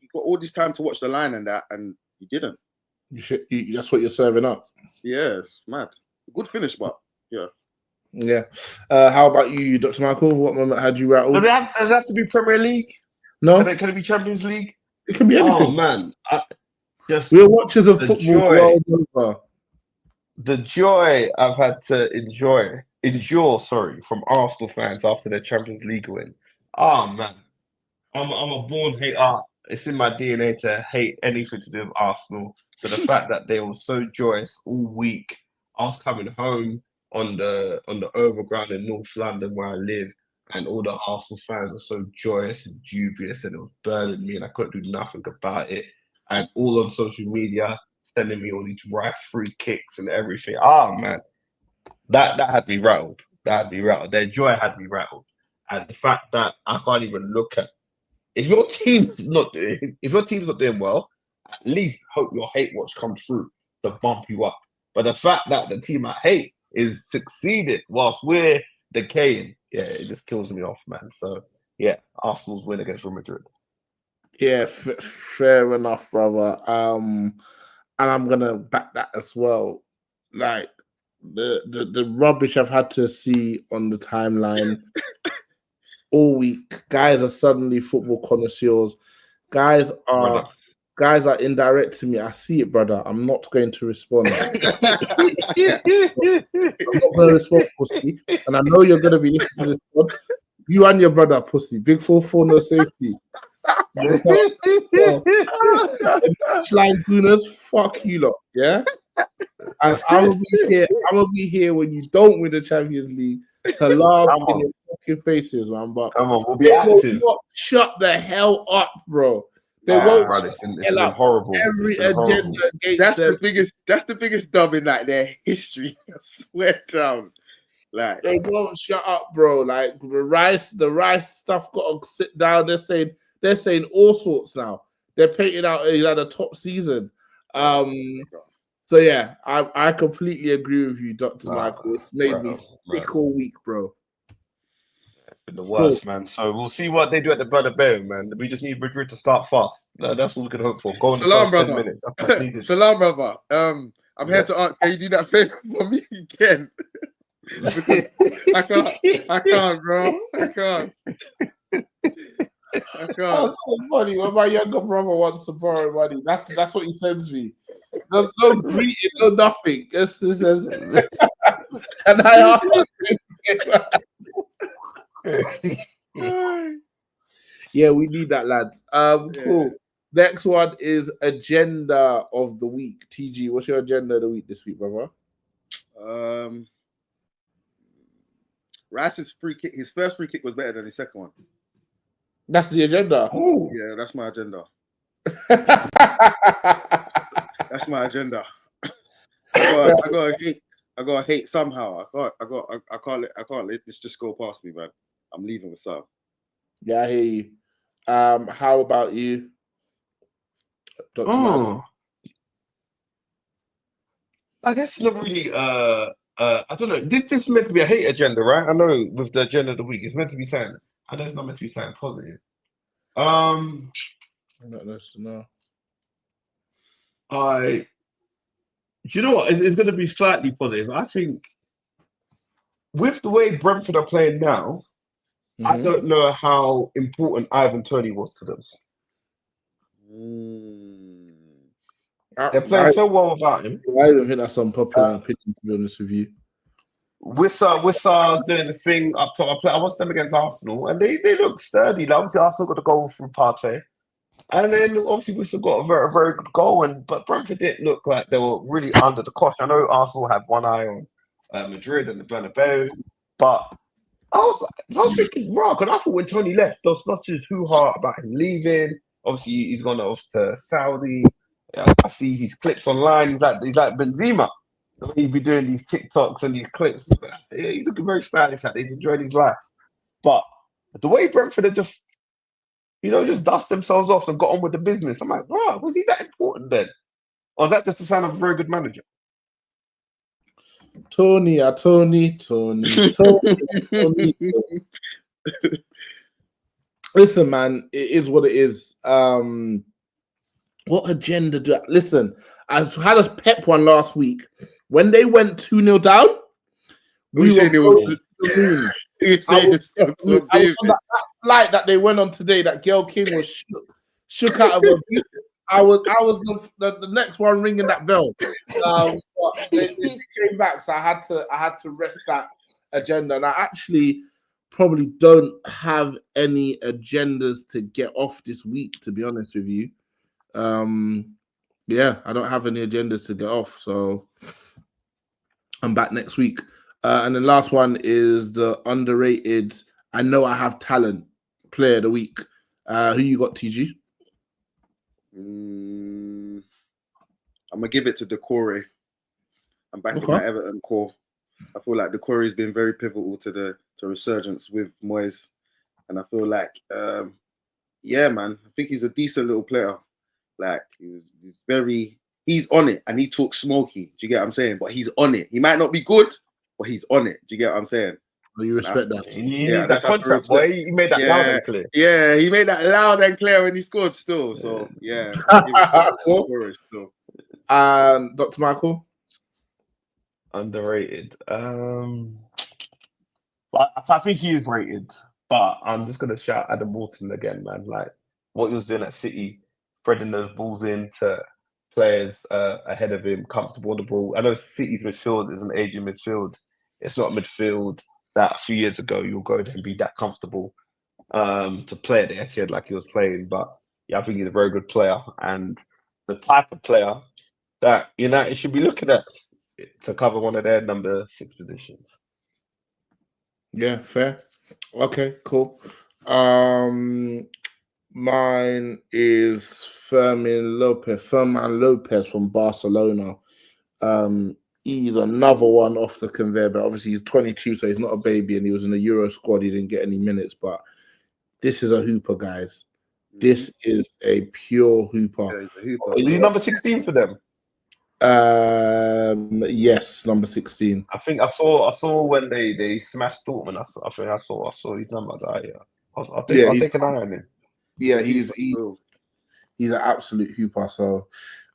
you got all this time to watch the line and you didn't." That's what you're serving up. Yeah, it's mad. Good finish, but yeah. Yeah. How about you, Dr. Michael? What moment had you rattled? Does it have to be Premier League? No. Can it be Champions League? It can be anything. Oh man, we're watchers of football world over. The joy I've had to endure from Arsenal fans after their Champions League win. Oh man, I'm a born hater. It's in my DNA to hate anything to do with Arsenal. So the fact that they were so joyous all week, I was coming home on the overground in North London where I live, and all the Arsenal fans were so joyous and dubious, and it was burning me, and I couldn't do nothing about it. And all on social media, sending me all these free kicks and everything. Oh man, that had me rattled. Their joy had me rattled, and the fact that I can't even look at. If your team's not doing well, at least hope your hate watch comes through to bump you up. But the fact that the team I hate is succeeded whilst we're decaying, yeah, it just kills me off, man. So yeah, Arsenal's win against Real Madrid. Yeah, fair enough, brother. And I'm gonna back that as well. Like the rubbish I've had to see on the timeline all week. Guys are suddenly football connoisseurs. Guys are indirect to me. I see it, brother. I'm not going to respond. I'm not going to respond, pussy. And I know you're going to be listening to this one. You and your brother, pussy. Big 4-4, no safety. Touchline gooners, fuck you lot, yeah? And I will be here when you don't win the Champions League to laugh in your fucking faces, man. But come on, we'll be active. Shut the hell up, bro. They won't. It's been horrible. Every agenda against them. That's the biggest dub in like their history. I swear down. Like they won't shut up, bro. Like the rice stuff got to sit down. They're saying all sorts now. They're painting out a top season. So yeah, I completely agree with you, Dr. Michael. It's made me sick all week, bro. It's been the worst, man. So we'll see what they do at the Bernabeu, man. We just need Madrid to start fast. That's all we can hope for. Go on Salam, the brother. 10 minutes. That's what's needed. Salam, brother. I'm here to ask, can you do that favor for me again? I can't, bro. I can't. That's so funny. When my younger brother wants to borrow money, that's what he sends me. There's no greeting, no nothing. It says, and I ask. Yeah, we need that, lads. Cool. Next one is agenda of the week. TG, what's your agenda of the week this week, brother? Rice's free kick. His first free kick was better than his second one. That's the agenda. Ooh. Yeah, that's my agenda. That's my agenda. I gotta hate somehow. I can't let this just go past me, man. I'm leaving with some. Yeah, I hear you. How about you, Dr. Michael? I guess it's not really. I don't know. This is meant to be a hate agenda, right? I know with the agenda of the week, it's meant to be saying. I know it's not meant to be saying positive. I'm not nice to know. Do you know what? It's going to be slightly positive. I think with the way Brentford are playing now, I don't know how important Ivan Toney was to them. They're playing so well without him. I don't think that's unpopular opinion, to be honest with you. Wissa doing the thing up top. I watched them against Arsenal, and they look sturdy. Like, obviously, Arsenal got a goal from Partey, and then obviously Wissa got a very, very good goal. But Brentford didn't look like they were really under the cosh. I know Arsenal had one eye on Madrid and the Bernabeu, but I was thinking, right, because I thought when Tony left, there was not just hoo-ha about him leaving. Obviously, he's gone off to Saudi. I see his clips online. He's like Benzema. He'd be doing these TikToks and these clips. He's looking very stylish. He's enjoying his life. But the way Brentford had just dust themselves off and got on with the business, I'm like, wow, was he that important then? Or is that just a sign of a very good manager? Tony. Listen, man, it is what it is. What agenda do I... Listen, I've had a Pep one last week. When they went 2-0 down, we said it was... You saying the stocks were big. That flight that they went on today, that Gail King was shook out of her feet. I was the next one ringing that bell. But they came back, so I had to rest that agenda. And I actually probably don't have any agendas to get off this week, to be honest with you. Yeah, I don't have any agendas to get off, so I'm back next week. And the last one is the underrated, I know I have talent player of the week. Who you got, TG? I'm gonna give it to Decore. I'm back in my Everton core. I feel like Decore has been very pivotal to the resurgence with Moyes, and I feel like, yeah, man, I think he's a decent little player. Like he's on it, and he talks smoky. Do you get what I'm saying? But he's on it. He might not be good, but he's on it. Do you get what I'm saying? Oh, you respect that? Yeah, that's contract, boy. He made that loud and clear. Yeah, he made that loud and clear when he scored still. So, yeah. Still. Dr. Michael? Underrated. I think he is rated, but I'm just going to shout Adam Walton again, man. Like, what he was doing at City, spreading those balls into players ahead of him, comfortable on the ball. I know City's midfield is an aging midfield. It's not a midfield that a few years ago you'll go there and be that comfortable to play at the Etihad like he was playing. But yeah, I think he's a very good player and the type of player that United should be looking at to cover one of their number 6 positions. Yeah, fair. Okay, cool. Mine is Fermin Lopez from Barcelona. He's another one off the conveyor belt. Obviously, he's 22, so he's not a baby, and he was in the Euro squad. He didn't get any minutes, but this is a hooper, guys. This is a pure hooper. Is he number 16 for them? Yes, number 16. I think I saw when they smashed Dortmund. I think I saw his numbers. I'll take an eye on him. Yeah, he's an absolute hooper. So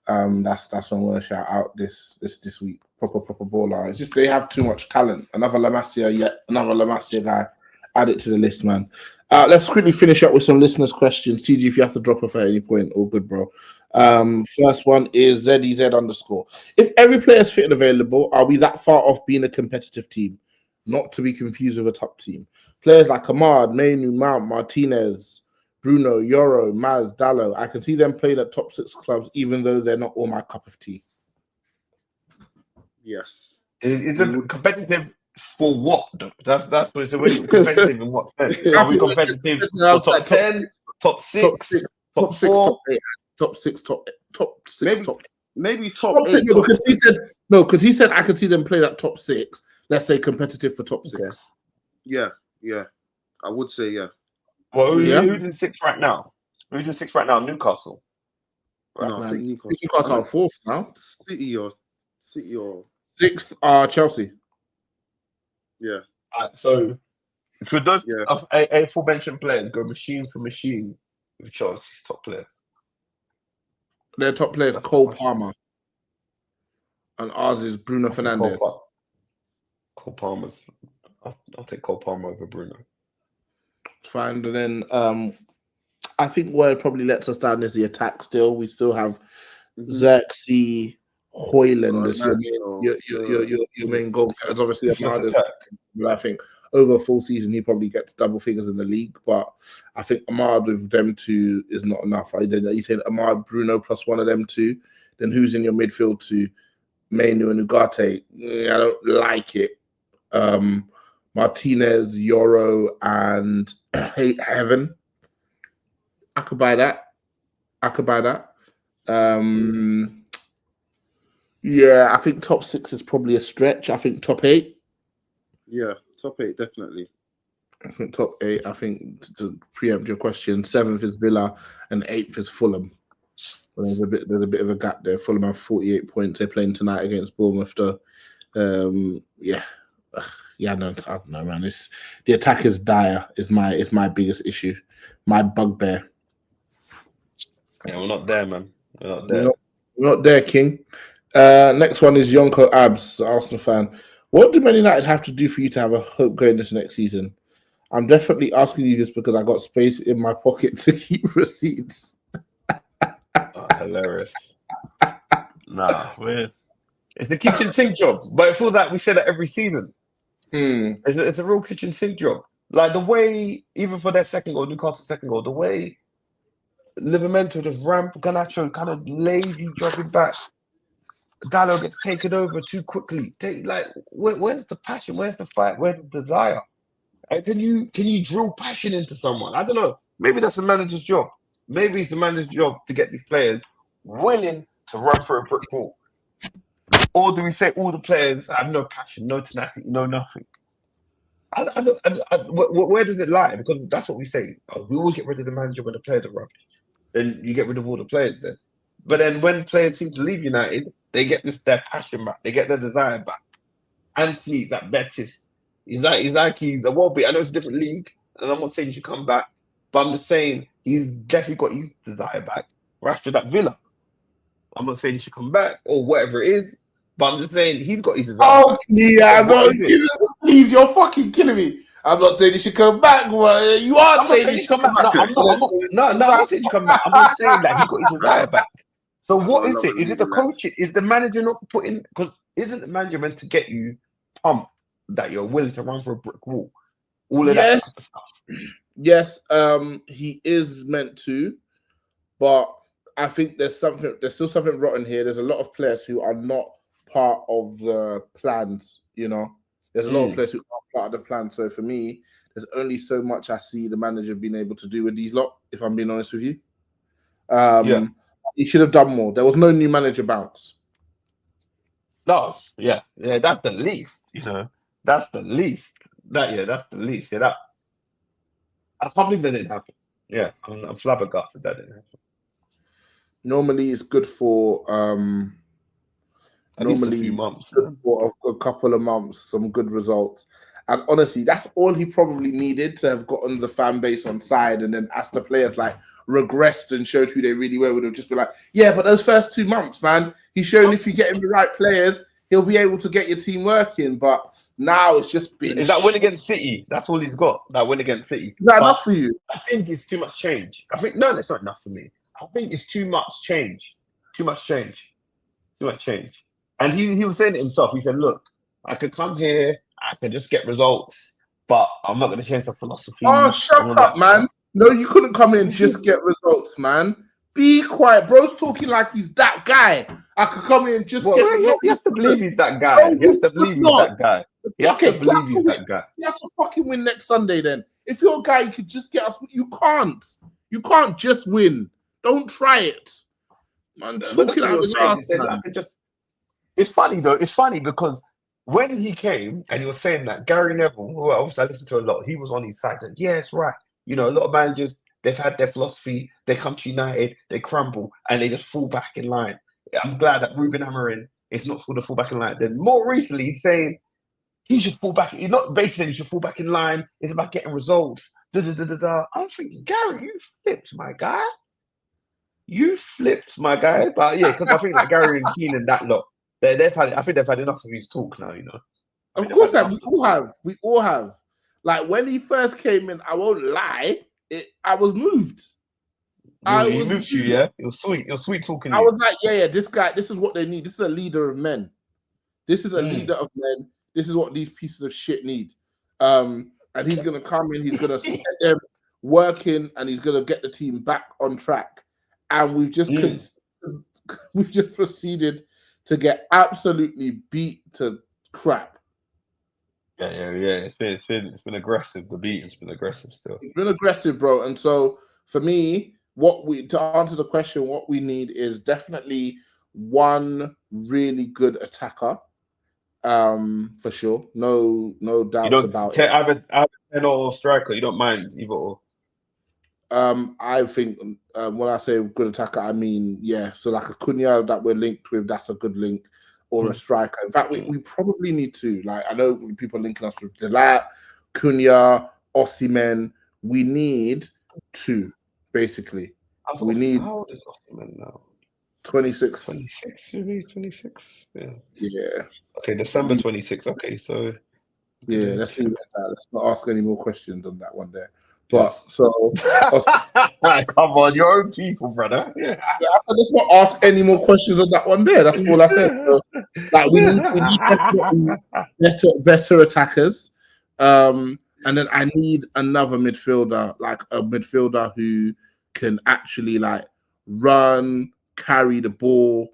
that's what I'm gonna shout out this week. Proper baller. It's just they have too much talent. Another La Masia guy. Add it to the list, man. Let's quickly finish up with some listeners' questions. TG, if you have to drop off at any point, all good, bro. First one is ZEZ_. If every player is fit and available, are we that far off being a competitive team? Not to be confused with a top team. Players like Ahmad, Mainu, Mount, Martinez, Bruno, Yoro, Maz, Dallo. I can see them playing at top 6 clubs, even though they're not all my cup of tea. Yes. Is it competitive for what? That's what it's really competitive in what sense? Are we competitive for top 10, top 6, top 4? Top 6, top 6, maybe top 8. Because he said I could see them play at top 6. Let's say competitive for top 6. Yeah. I would say yeah. Well, who's in 6 right now? Who's in 6 right now? Newcastle. Right? No, I think Newcastle are 4th now. City or 6th are Chelsea. Yeah. So could those aforementioned players go machine for machine with Chelsea's top player? Their top player is Cole Palmer. And ours is Bruno Fernandes. Cole Palmer's. I'll take Cole Palmer over Bruno. Fine. And then I think where it probably lets us down is the attack. Still, we still have Xerxes, Hoyland as your main goal. Obviously, Ahmad is, I think over a full season he probably gets double figures in the league. But I think Ahmad with them two is not enough. You said Ahmad, Bruno plus one of them two. Then who's in your midfield to Mainu and Ugarte? I don't like it. Martinez, Yoro, and Heaven. I could buy that. Yeah, I think top 6 is probably a stretch. I think top 8. Yeah, top 8 definitely. I think top 8. I think to preempt your question, 7th is Villa and 8th is Fulham. There's a bit of a gap there. Fulham have 48 points. They're playing tonight against Bournemouth. Though, I don't know, man. The attack is dire. Is my biggest issue, my bugbear. Yeah, we're not there, man. We're not there, King. Next one is Yonko Abs, Arsenal fan. What do Man United have to do for you to have a hope going into next season? I'm definitely asking you just because I got space in my pocket to keep receipts. Hilarious. It's the kitchen sink job, but it feels like we say that every season. It's a real kitchen sink job. Like the way, even for their second goal, Newcastle's second goal, the way Livramento just ran Garnacho, kind of lazy dropping back. Dallo gets taken over too quickly. Where's the passion? Where's the fight? Where's the desire? And can you drill passion into someone? I don't know. Maybe that's the manager's job. Maybe it's the manager's job to get these players willing to run for a brick wall. Or do we say all the players have no passion, no tenacity, no nothing? Where does it lie? Because that's what we say. We always get rid of the manager when the players are rubbish. Then you get rid of all the players then. But then when players seem to leave United, they get their passion back. They get their desire back. Anthony, that Betis, he's a Wolby. I know it's a different league, and I'm not saying he should come back, but I'm just saying he's definitely got his desire back. Rashford at Villa. I'm not saying he should come back or whatever it is, but I'm just saying he's got his desire back. Yeah, please, you're fucking killing me. I'm not saying he should come back. Well, you are saying he should come back. I'm not saying he should come back. I'm just saying that he got his desire back. So what is it? Is it the coaching? Is the manager not putting? Because isn't the manager meant to get you pumped that you're willing to run for a brick wall? All of that stuff. Yes, he is meant to, but I think there's still something rotten here. There's a lot of players who are not part of the plans. You know, there's a lot of players who are part of the plan. So for me, there's only so much I see the manager being able to do with these lot. If I'm being honest with you, he should have done more. There was no new manager bounce. No, yeah, that's the least. You know, that's the least. That's the least. Yeah, that. I can't believe that didn't happen. Yeah, I'm flabbergasted that didn't happen. Normally, it's good for at least a few months. For a couple of months, some good results. And honestly, that's all he probably needed to have gotten the fan base on side. And then as the players regressed and showed who they really were, would have just been like, yeah, but those first 2 months, man, he's shown if you get him the right players, he'll be able to get your team working. But now it's just been... Is that win against City? That's all he's got, that win against City. Is that enough for you? I think it's too much change. No, that's not enough for me. I think it's too much change. Too much change. And he was saying it himself. He said, look, I could come here, I can just get results, but I'm not going to change the philosophy. Oh, shut up, man. No, you couldn't come in and just get results, man. Be quiet. Bro's talking like he's that guy. I could come in and just get results. He has to believe he's that guy. He has to believe he's that guy. He has to believe he's that guy. You have to fucking win next Sunday then. If you're a guy, you could just get us. You can't. You can't just win. Don't try it. Man, talking out his ass, man. It's funny though. It's funny because when he came and he was saying that, Gary Neville, who obviously I listen to a lot, he was on his side. That, yeah, it's right. You know, a lot of managers, they've had their philosophy. They come to United, they crumble, and they just fall back in line. I'm glad that Ruben Amorim is not going to fall back in line. Then more recently, he's saying he should fall back. He's not basically he should fall back in line. It's about getting results. I'm thinking, Gary, you flipped, my guy. But yeah, because I think that Gary and Keane and that lot, I think they've had enough of his talk now, you know. Of course, we all have. Like when he first came in, I won't lie, I was moved. He moved you, yeah. It was sweet. It was sweet talking. I was like, yeah, this guy. This is what they need. This is a leader of men. This is a leader of men. This is what these pieces of shit need. And he's gonna come in. He's gonna set them working, and he's gonna get the team back on track. And we've just proceeded to get absolutely beat to crap. Yeah. It's been aggressive. The beating's been aggressive still. It's been aggressive, bro. And so for me, to answer the question, what we need is definitely one really good attacker. For sure. No doubts about it. Either 10 or striker, you don't mind either or. I think when I say good attacker, I mean, yeah, so like a Cunha that we're linked with, that's a good link, or a striker. In fact, we probably need to. Like, I know people are linking us with Delat, Cunha, Osimhen. We need two, basically. How old is Osimhen now? 26. 26, yeah. Yeah. Okay, December 26. Okay, so yeah, let's leave it at that. Let's not ask any more questions on that one there. But so come on, your own people, brother. Yeah. I said let's not ask any more questions on that one there. That's all I said. So, like we need better attackers. And then I need another midfielder, like a midfielder who can actually like run, carry the ball,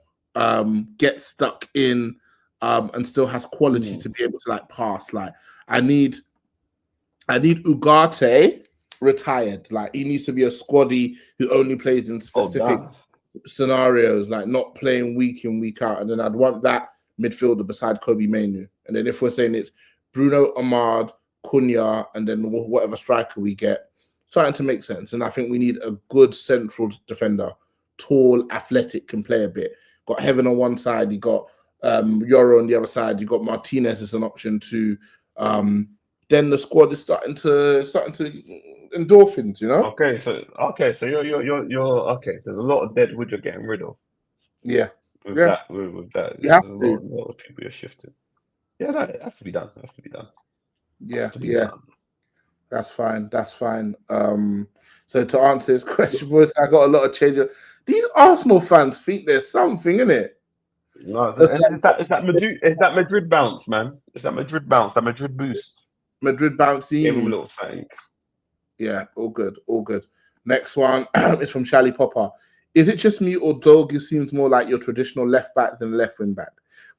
get stuck in, and still has quality to be able to like pass. Like I need Ugarte retired. Like he needs to be a squaddy who only plays in specific scenarios, like not playing week in, week out. And then I'd want that midfielder beside Kobe Mainu. And then if we're saying it's Bruno, Ahmad, Cunha, and then whatever striker we get, starting to make sense. And I think we need a good central defender, tall, athletic, can play a bit. Got Heaven on one side, you got Euro on the other side, you got Martinez as an option too. Then the squad is starting to endorphins, you know. Okay, so you're okay. There's a lot of dead wood you're getting rid of. Yeah, with that, there's a lot of people you're shifting. Yeah, that has to be done. Yeah. That's fine. So to answer this question, boys, I got a lot of change. These Arsenal fans think there's something in it. No, it's that Madrid bounce, man. It's that Madrid bounce, that Madrid boost. Madrid bouncing. Give him a little thing. Yeah, all good. Next one is from Charlie Popper. Is it just me or Dogu seems more like your traditional left back than left wing back?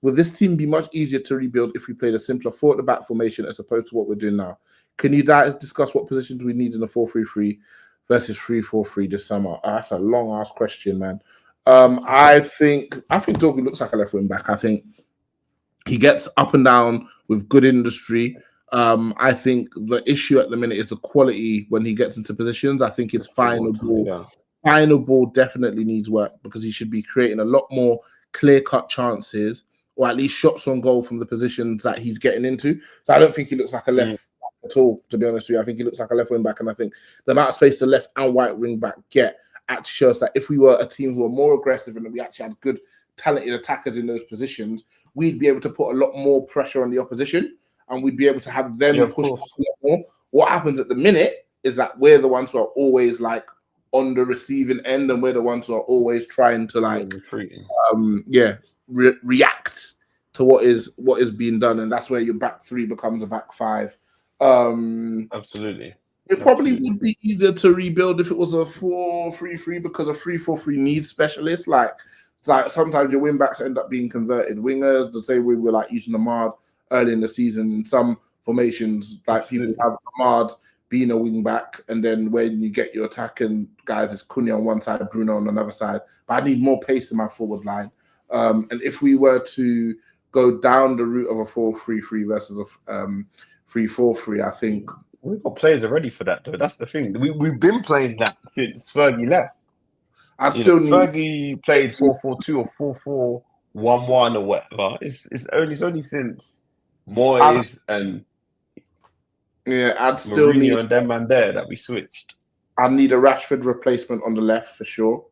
Will this team be much easier to rebuild if we played a simpler forward-back formation as opposed to what we're doing now? Can you guys discuss what positions we need in a 4-3-3 versus 3-4-3 this summer? That's a long-ass question, man. I think Dogu looks like a left wing back. I think he gets up and down with good industry. I think the issue at the minute is the quality when he gets into positions. I think his final ball definitely needs work because he should be creating a lot more clear-cut chances or at least shots on goal from the positions that he's getting into. So I don't think he looks like a left at all, to be honest with you. I think he looks like a left wing back, and I think the amount of space the left and right wing back get actually shows that if we were a team who were more aggressive and we actually had good, talented attackers in those positions, we'd be able to put a lot more pressure on the opposition. And we'd be able to have them push a lot more. What happens at the minute is that we're the ones who are always like on the receiving end, and we're the ones who are always trying to like, react to what is being done, and that's where your back three becomes a back five. Absolutely. It probably would be easier to rebuild if it was a 4-3-3 because a 3-4-3 needs specialists. Like sometimes your wing backs end up being converted wingers. The same way we're like using Ahmad early in the season. In some formations, like people have Ahmad being a wing back, and then when you get your attacking guys, it's Cunha on one side, Bruno on another side. But I need more pace in my forward line. And if we were to go down the route of a 4-3-3 versus a 3-4-3, I think we've got players already for that, though. That's the thing. We've been playing that since Fergie left. Fergie played 4-4-2 or 4-4-1-1 or whatever. It's only since Moyes and I'd still Mourinho need and them man there that we switched. I need a Rashford replacement on the left for sure.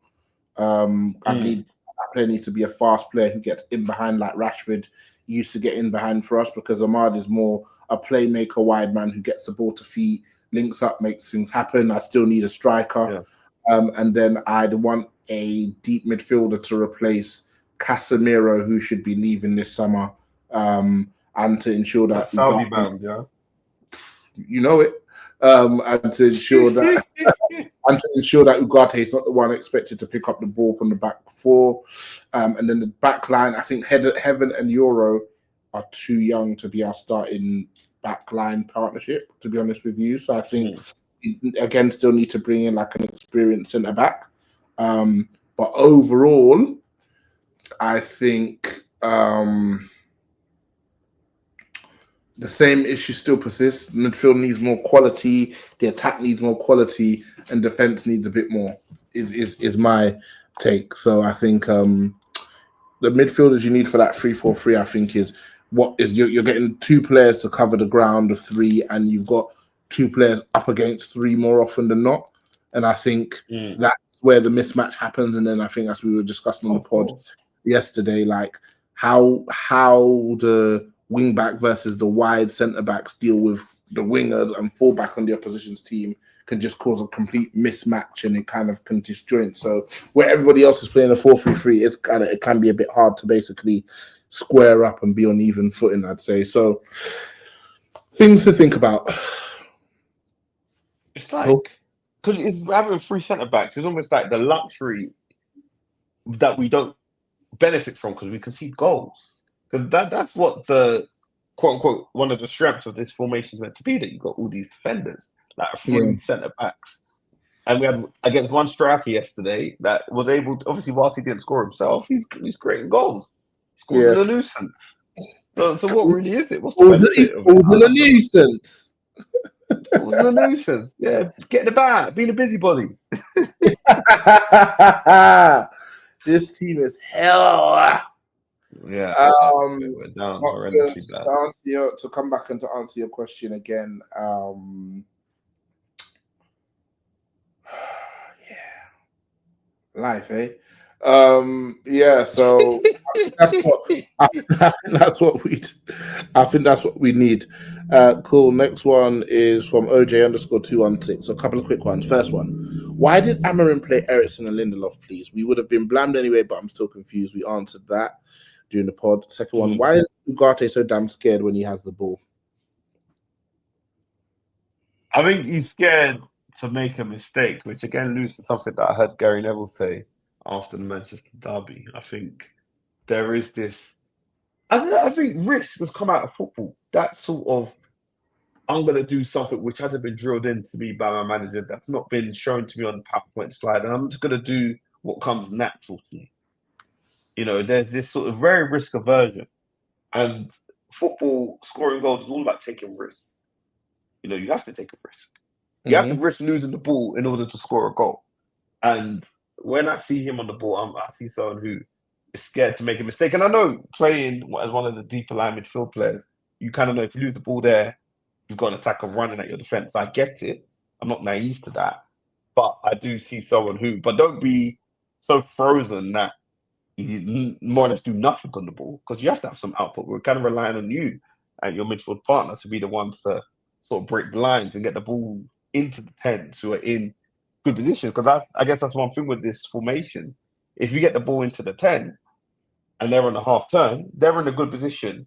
I need that player needs to be a fast player who gets in behind like Rashford used to get in behind for us, because Ahmad is more a playmaker, wide man who gets the ball to feet, links up, makes things happen. I still need a striker. And then I'd want a deep midfielder to replace Casemiro, who should be leaving this summer, and to ensure that Saudi bound, yeah, you know it, and to ensure that Ugarte is not the one expected to pick up the ball from the back four, and then the back line. I think Heaven and Euro are too young to be our starting back line partnership, to be honest with you. So I think again, still need to bring in like an experienced centre back. But overall, I think the same issue still persists. Midfield needs more quality, the attack needs more quality, and defense needs a bit more. Is my take. So I think the midfielders you need for that 3-4-3, I think, is you're getting 2 players to cover the ground of 3, and you've got 2 players up against 3 more often than not. And I think that's where the mismatch happens. And then I think, as we were discussing on the pod yesterday, like how the wing back versus the wide centre backs deal with the wingers and fall back on the opposition's team can just cause a complete mismatch, and it kind of can disjoint. So where everybody else is playing a 4-3-3, it can be a bit hard to basically square up and be on even footing, I'd say. So things to think about. It's like, because it's having 3 centre backs, it's almost like the luxury that we don't benefit from because we concede goals. Because that's what the quote unquote one of the strengths of this formation is meant to be, that you've got all these defenders, like 3 centre backs. And we had against one striker yesterday that was able to, obviously, whilst he didn't score himself, he's creating goals. He scores in a nuisance. So what really is it? What's the benefit of it? In a nuisance. It was a nuisance. Yeah, getting about, being a busybody. This team is hell. Yeah. To come back and to answer your question again. Life, eh? So I think that's what we need. Cool. Next one is from OJ_216. So a couple of quick ones. First one, why did Amarin play Eriksen and Lindelof, please? We would have been blamed anyway, but I'm still confused. We answered that during the pod. Second one, why is Ugarte so damn scared when he has the ball? I think he's scared to make a mistake, which again alludes to something that I heard Gary Neville say after the Manchester derby. I think there is this. I think risk has come out of football. That sort of, I'm going to do something which hasn't been drilled into me by my manager, that's not been shown to me on the PowerPoint slide, and I'm just going to do what comes natural to me. You know, there's this sort of very risk aversion, and football scoring goals is all about taking risks. You know, you have to take a risk. You have to risk losing the ball in order to score a goal. And when I see him on the ball, I see someone who is scared to make a mistake. And I know playing as one of the deeper line midfield players, you kind of know if you lose the ball there, you've got an attacker running at your defense. I get it. I'm not naive to that. But I do see someone who, but don't be so frozen that you more or less do nothing on the ball, because you have to have some output. We're kind of relying on you and your midfield partner to be the ones to sort of break the lines and get the ball into the 10s who are in good position. Because I guess that's one thing with this formation. If you get the ball into the 10 and they're on a half turn, they're in a good position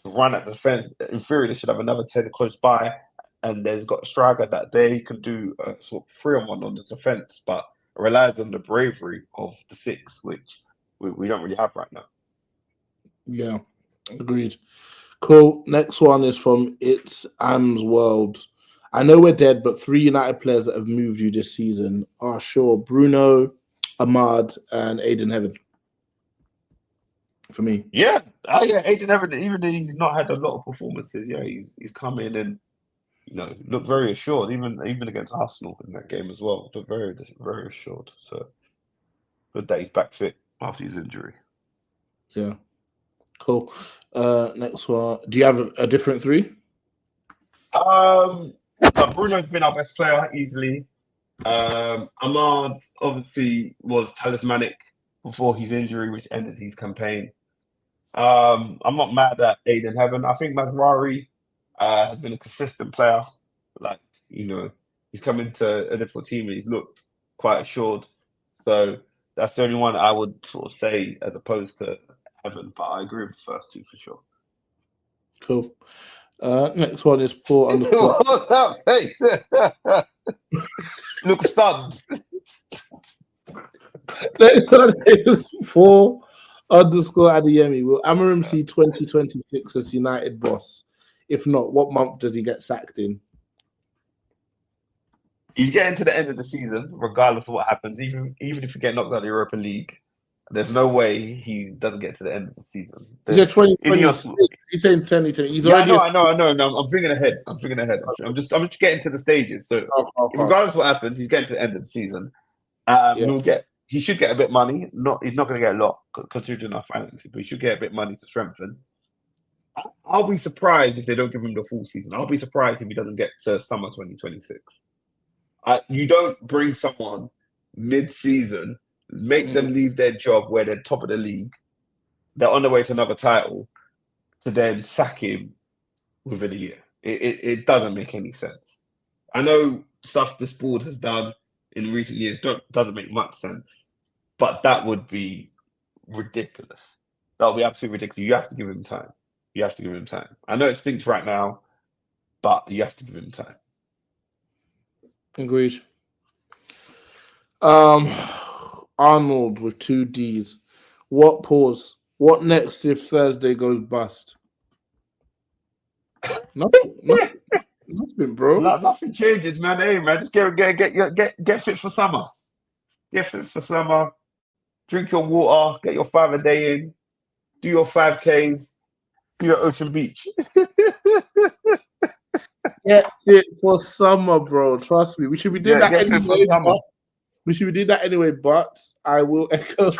to run at the defense. In theory, they should have another 10 close by, and there's got a striker that they can do a sort of 3-on-1 on the defense, but relies on the bravery of the 6, which we don't really have right now. Yeah, agreed. Cool. Next one is from It's Am's World. I know we're dead, but 3 United players that have moved you this season are sure Bruno, Ahmad, and Aiden Heaven. For me. Yeah. Aiden Heaven, even though he's not had a lot of performances, he's come in and looked very assured, even against Arsenal in that game as well. Looked very, very assured. So good that he's back fit after his injury. Yeah. Cool. Next one. Do you have a different 3? Bruno's been our best player easily. Ahmad obviously was talismanic before his injury, which ended his campaign. I'm not mad at Aiden Heaven. I think Mazraoui has been a consistent player. Like, he's come into a different team and he's looked quite assured. So that's the only one I would sort of say as opposed to Evan. But I agree with the first two for sure. Cool. Next one is Paul underscore. What's up, mate? Look, stunned. Next one is Paul underscore Adeyemi. Will Amorim see 2026 as United boss? If not, what month does he get sacked in? He's getting to the end of the season, regardless of what happens. Even if we get knocked out of the Europa League, there's no way he doesn't get to the end of the season. He said 2026. He's saying 2020. He's I already. know. No, I'm thinking ahead. I'm just getting to the stages. So regardless of what happens, he's getting to the end of the season. He should get a bit of money. He's not going to get a lot considering our finances, but he should get a bit of money to strengthen. I'll be surprised if they don't give him the full season. I'll be surprised if he doesn't get to summer 2026. You don't bring someone mid-season, make them leave their job where they're top of the league, they're on their way to another title, to then sack him within a year. It doesn't make any sense. I know stuff this board has done in recent years doesn't make much sense, but that would be ridiculous. That would be absolutely ridiculous. You have to give him time. I know it stinks right now, but you have to give him time. Agreed. Arnold with 2 Ds. What next if Thursday goes bust? Nothing, bro. Nothing changes, man. Hey, man, just get fit for summer. Get fit for summer. Drink your water. Get your 5 a day in. Do your 5Ks. Do your Ocean Beach. Get fit for summer, bro. Trust me. We should be doing that anyway. But I will echo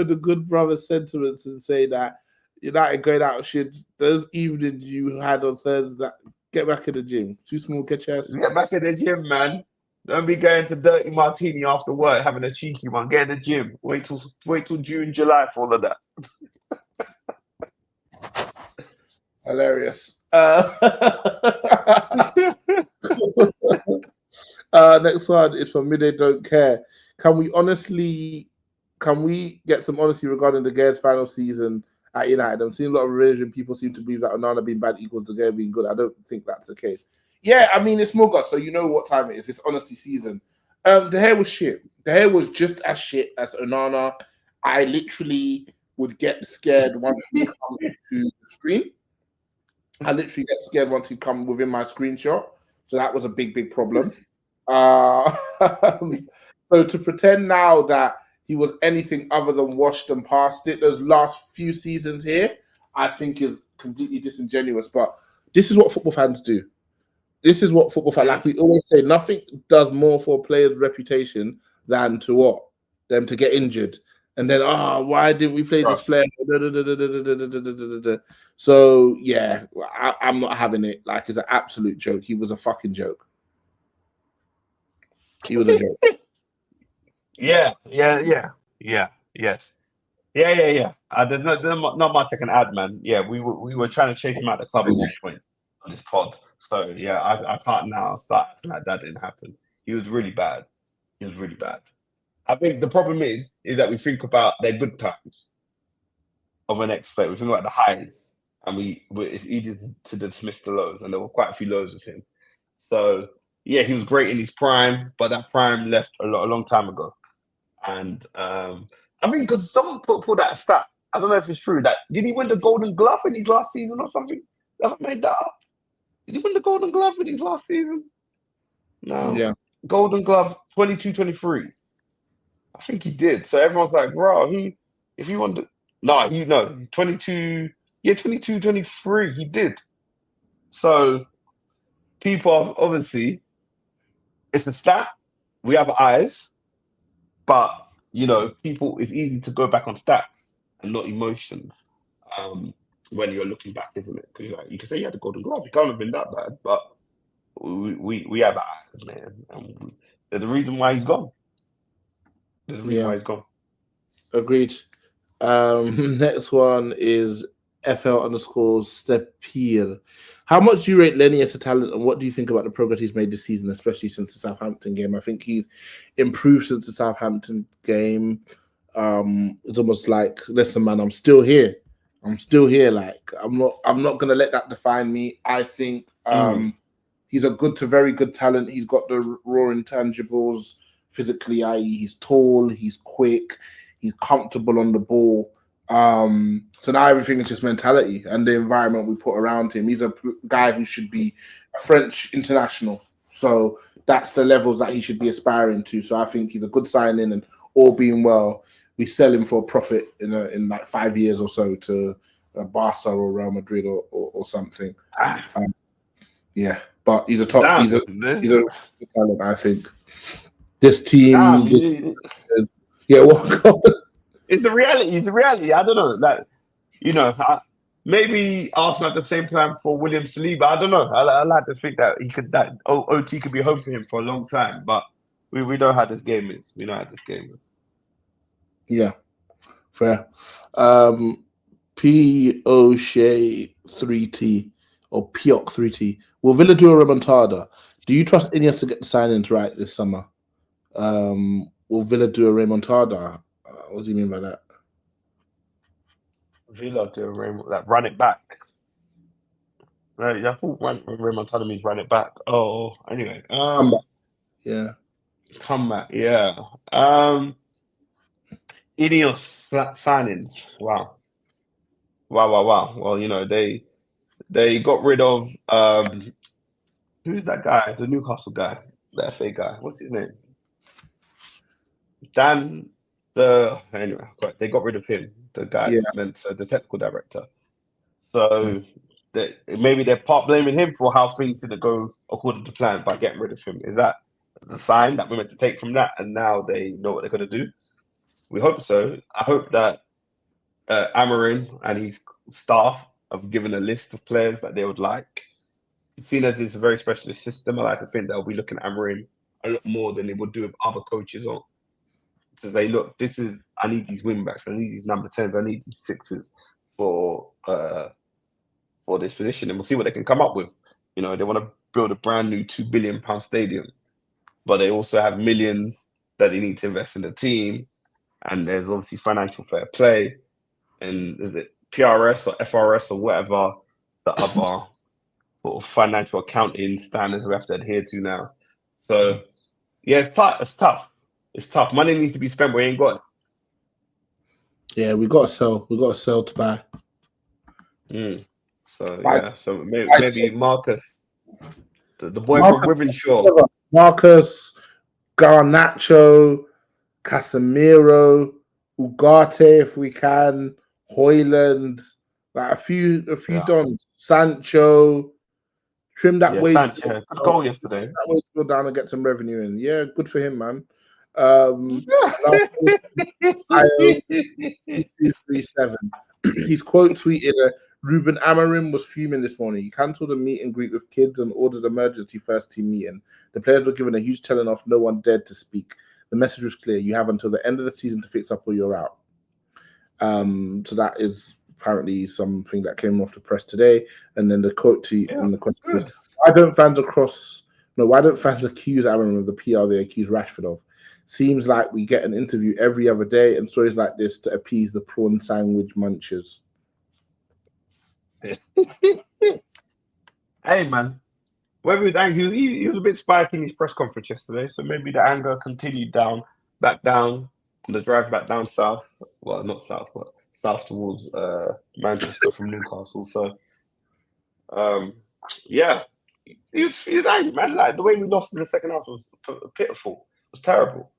the good brother sentiments and say that United going out shit. Those evenings you had on Thursday, get back in the gym. Too small, get your ass. Get back in the gym, man. Don't be going to Dirty Martini after work, having a cheeky one. Get in the gym. Wait till June, July for all of that. Hilarious. Next one is from Midday Don't Care. Can we get some honesty regarding the Gears final season at United? I'm seeing a lot of religion. People seem to believe that Onana being bad equals De Gea being good. I don't think that's the case. Yeah, I mean, it's MUGA, so you know what time it is. It's honesty season. De Gea was shit. De Gea was just as shit as Onana. I literally would get scared once he comes to the screen. I literally get scared once he come within my screenshot. So that was a big problem. So to pretend now that he was anything other than washed and past it, those last few seasons here, I think is completely disingenuous. But this is what football fans do. Like we always say, nothing does more for a player's reputation than to them to get injured. And then, why didn't we play this player? So, yeah, I'm not having it. Like, it's an absolute joke. He was a fucking joke. He was a joke. Yes. There's not much I can add, man. Yeah, we were trying to chase him out of the club at one point on this pod. So, yeah, I can't now start acting like that didn't happen. He was really bad. I think the problem is that we think about their good times of an ex-player. We think about the highs, and it's easy to dismiss the lows, and there were quite a few lows with him. So, yeah, he was great in his prime, but that prime left a long time ago. And I think because someone put that stat, I don't know if it's true, that did he win the Golden Glove in his last season or something? I haven't made that up. Did he win the Golden Glove in his last season? No. Yeah. Golden Glove 22-23. I think he did. So everyone's like, bro, if he won 22-23, he did. So people are obviously, it's a stat. We have eyes, but people, it's easy to go back on stats and not emotions when you're looking back, isn't it? Because you can say you had a Golden Glove. You can't have been that bad, but we have eyes, man. And there's the reason why he's gone. Agreed. Next one is FL_Stepir. How much do you rate Lenny as a talent, and what do you think about the progress he's made this season, especially since the Southampton game? I think he's improved since the Southampton game. It's almost like, listen, man, I'm still here. Like, I'm not gonna let that define me. I think he's a good to very good talent. He's got the raw intangibles physically, i.e., he's tall, he's quick, he's comfortable on the ball. So now everything is just mentality and the environment we put around him. He's a guy who should be a French international. So that's the levels that he should be aspiring to. So I think he's a good signing, and all being well, we sell him for a profit in like 5 years or so to Barca or Real Madrid or something. Yeah, but he's a top. He's a good talent, I think. This team, what? It's the reality. It's the reality. I don't know. Like, maybe Arsenal had the same plan for William Saliba. I don't know. I like to think that that OT could be home for him for a long time. But we know how this game is. Yeah, fair. P O'Shea 3T or Pioc 3T. Will Villa do a remontada? Do you trust Ineos to get the signings right this summer? Will Villa do a remontada? What do you mean by that? Villa do a run it back. Right, I thought remontada means run it back. Oh, anyway. Come back. Yeah. Comeback. Yeah. Ineos signings. Wow. Well, they got rid of who's that guy? The Newcastle guy, the FA guy. What's his name? Anyway, they got rid of him, the guy, the technical director. So maybe they're part blaming him for how things didn't go according to plan by getting rid of him. Is that the sign that we're meant to take from that? And now they know what they're going to do. We hope so. I hope that Amorim and his staff have given a list of players that they would like. Seeing as it's a very specialist system, I like to think they'll be looking at Amorim a lot more than they would do with other coaches. Or to say, look, I need these wing backs, I need these number 10s, I need these 6s for this position, and we'll see what they can come up with. They want to build a brand new £2 billion stadium, but they also have millions that they need to invest in the team, and there's obviously financial fair play, and is it PRS or FRS or whatever the other sort of financial accounting standards we have to adhere to now. So yeah, it's tough. Money needs to be spent, but we ain't got it. Yeah, we got to sell. We got to sell to buy. So yeah, so maybe Marcus, the boy from Wivenshaw, Marcus, Garnacho, Casemiro, Ugarte, if we can, Hoyland, like a few dons, Sancho. Trim that way. Sancho, good goal yesterday. That way to go down and get some revenue in. Yeah, good for him, man. 237. He's quote tweeted Ruben Amorim was fuming this morning. He cancelled a meet and greet with kids and ordered emergency first team meeting. The players were given a huge telling off. No one dared to speak. The message was clear. You have until the end of the season to fix up or you're out. So that is apparently something that came off the press today. And then the quote tweet and the question is, why don't fans accuse Amorim of the PR they accuse Rashford of? Seems like we get an interview every other day and stories like this to appease the prawn sandwich munchers. Hey, man. Whether he was a bit spiky in his press conference yesterday, so maybe the anger continued back down on the drive back down south. Well, not south, but south towards Manchester from Newcastle. So, yeah, he was angry, man. Like the way we lost in the second half was pitiful. It was terrible.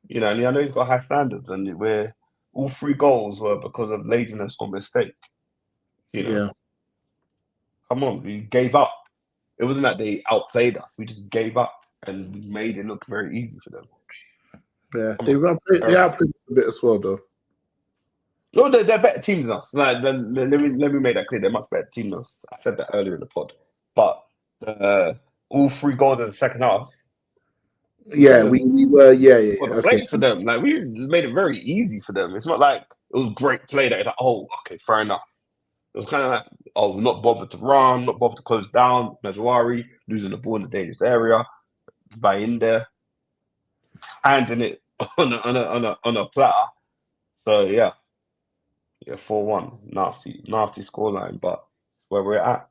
And I know he's got high standards, and where all 3 goals were because of laziness or mistake. Yeah. Come on, we gave up. It wasn't that they outplayed us. We just gave up, and we made it look very easy for them. Yeah, they outplayed us a bit as well, though. No, they're a better team than us. Like, let me make that clear. They're a much better team than us. I said that earlier in the pod. But all 3 goals in the second half. Yeah, we were. Yeah. Great for them. Like, we made it very easy for them. It's not like it was great play that like, oh, okay, fair enough. It was kind of like, oh, not bothered to run, not bothered to close down. Mazouari losing the ball in the dangerous area, by in there, handing it on a platter. So yeah, 4-1, nasty scoreline, but where we're at.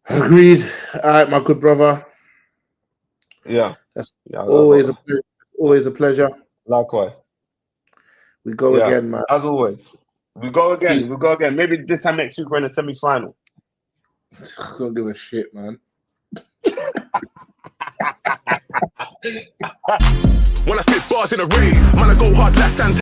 Agreed. All right, my good brother. Yeah, that's always a pleasure. Likewise. We go again, man. As always. We go again. Maybe this time next week we're in the semi-final. I don't give a shit, man. When I spit bars in a rave, man, I go hard, last stand.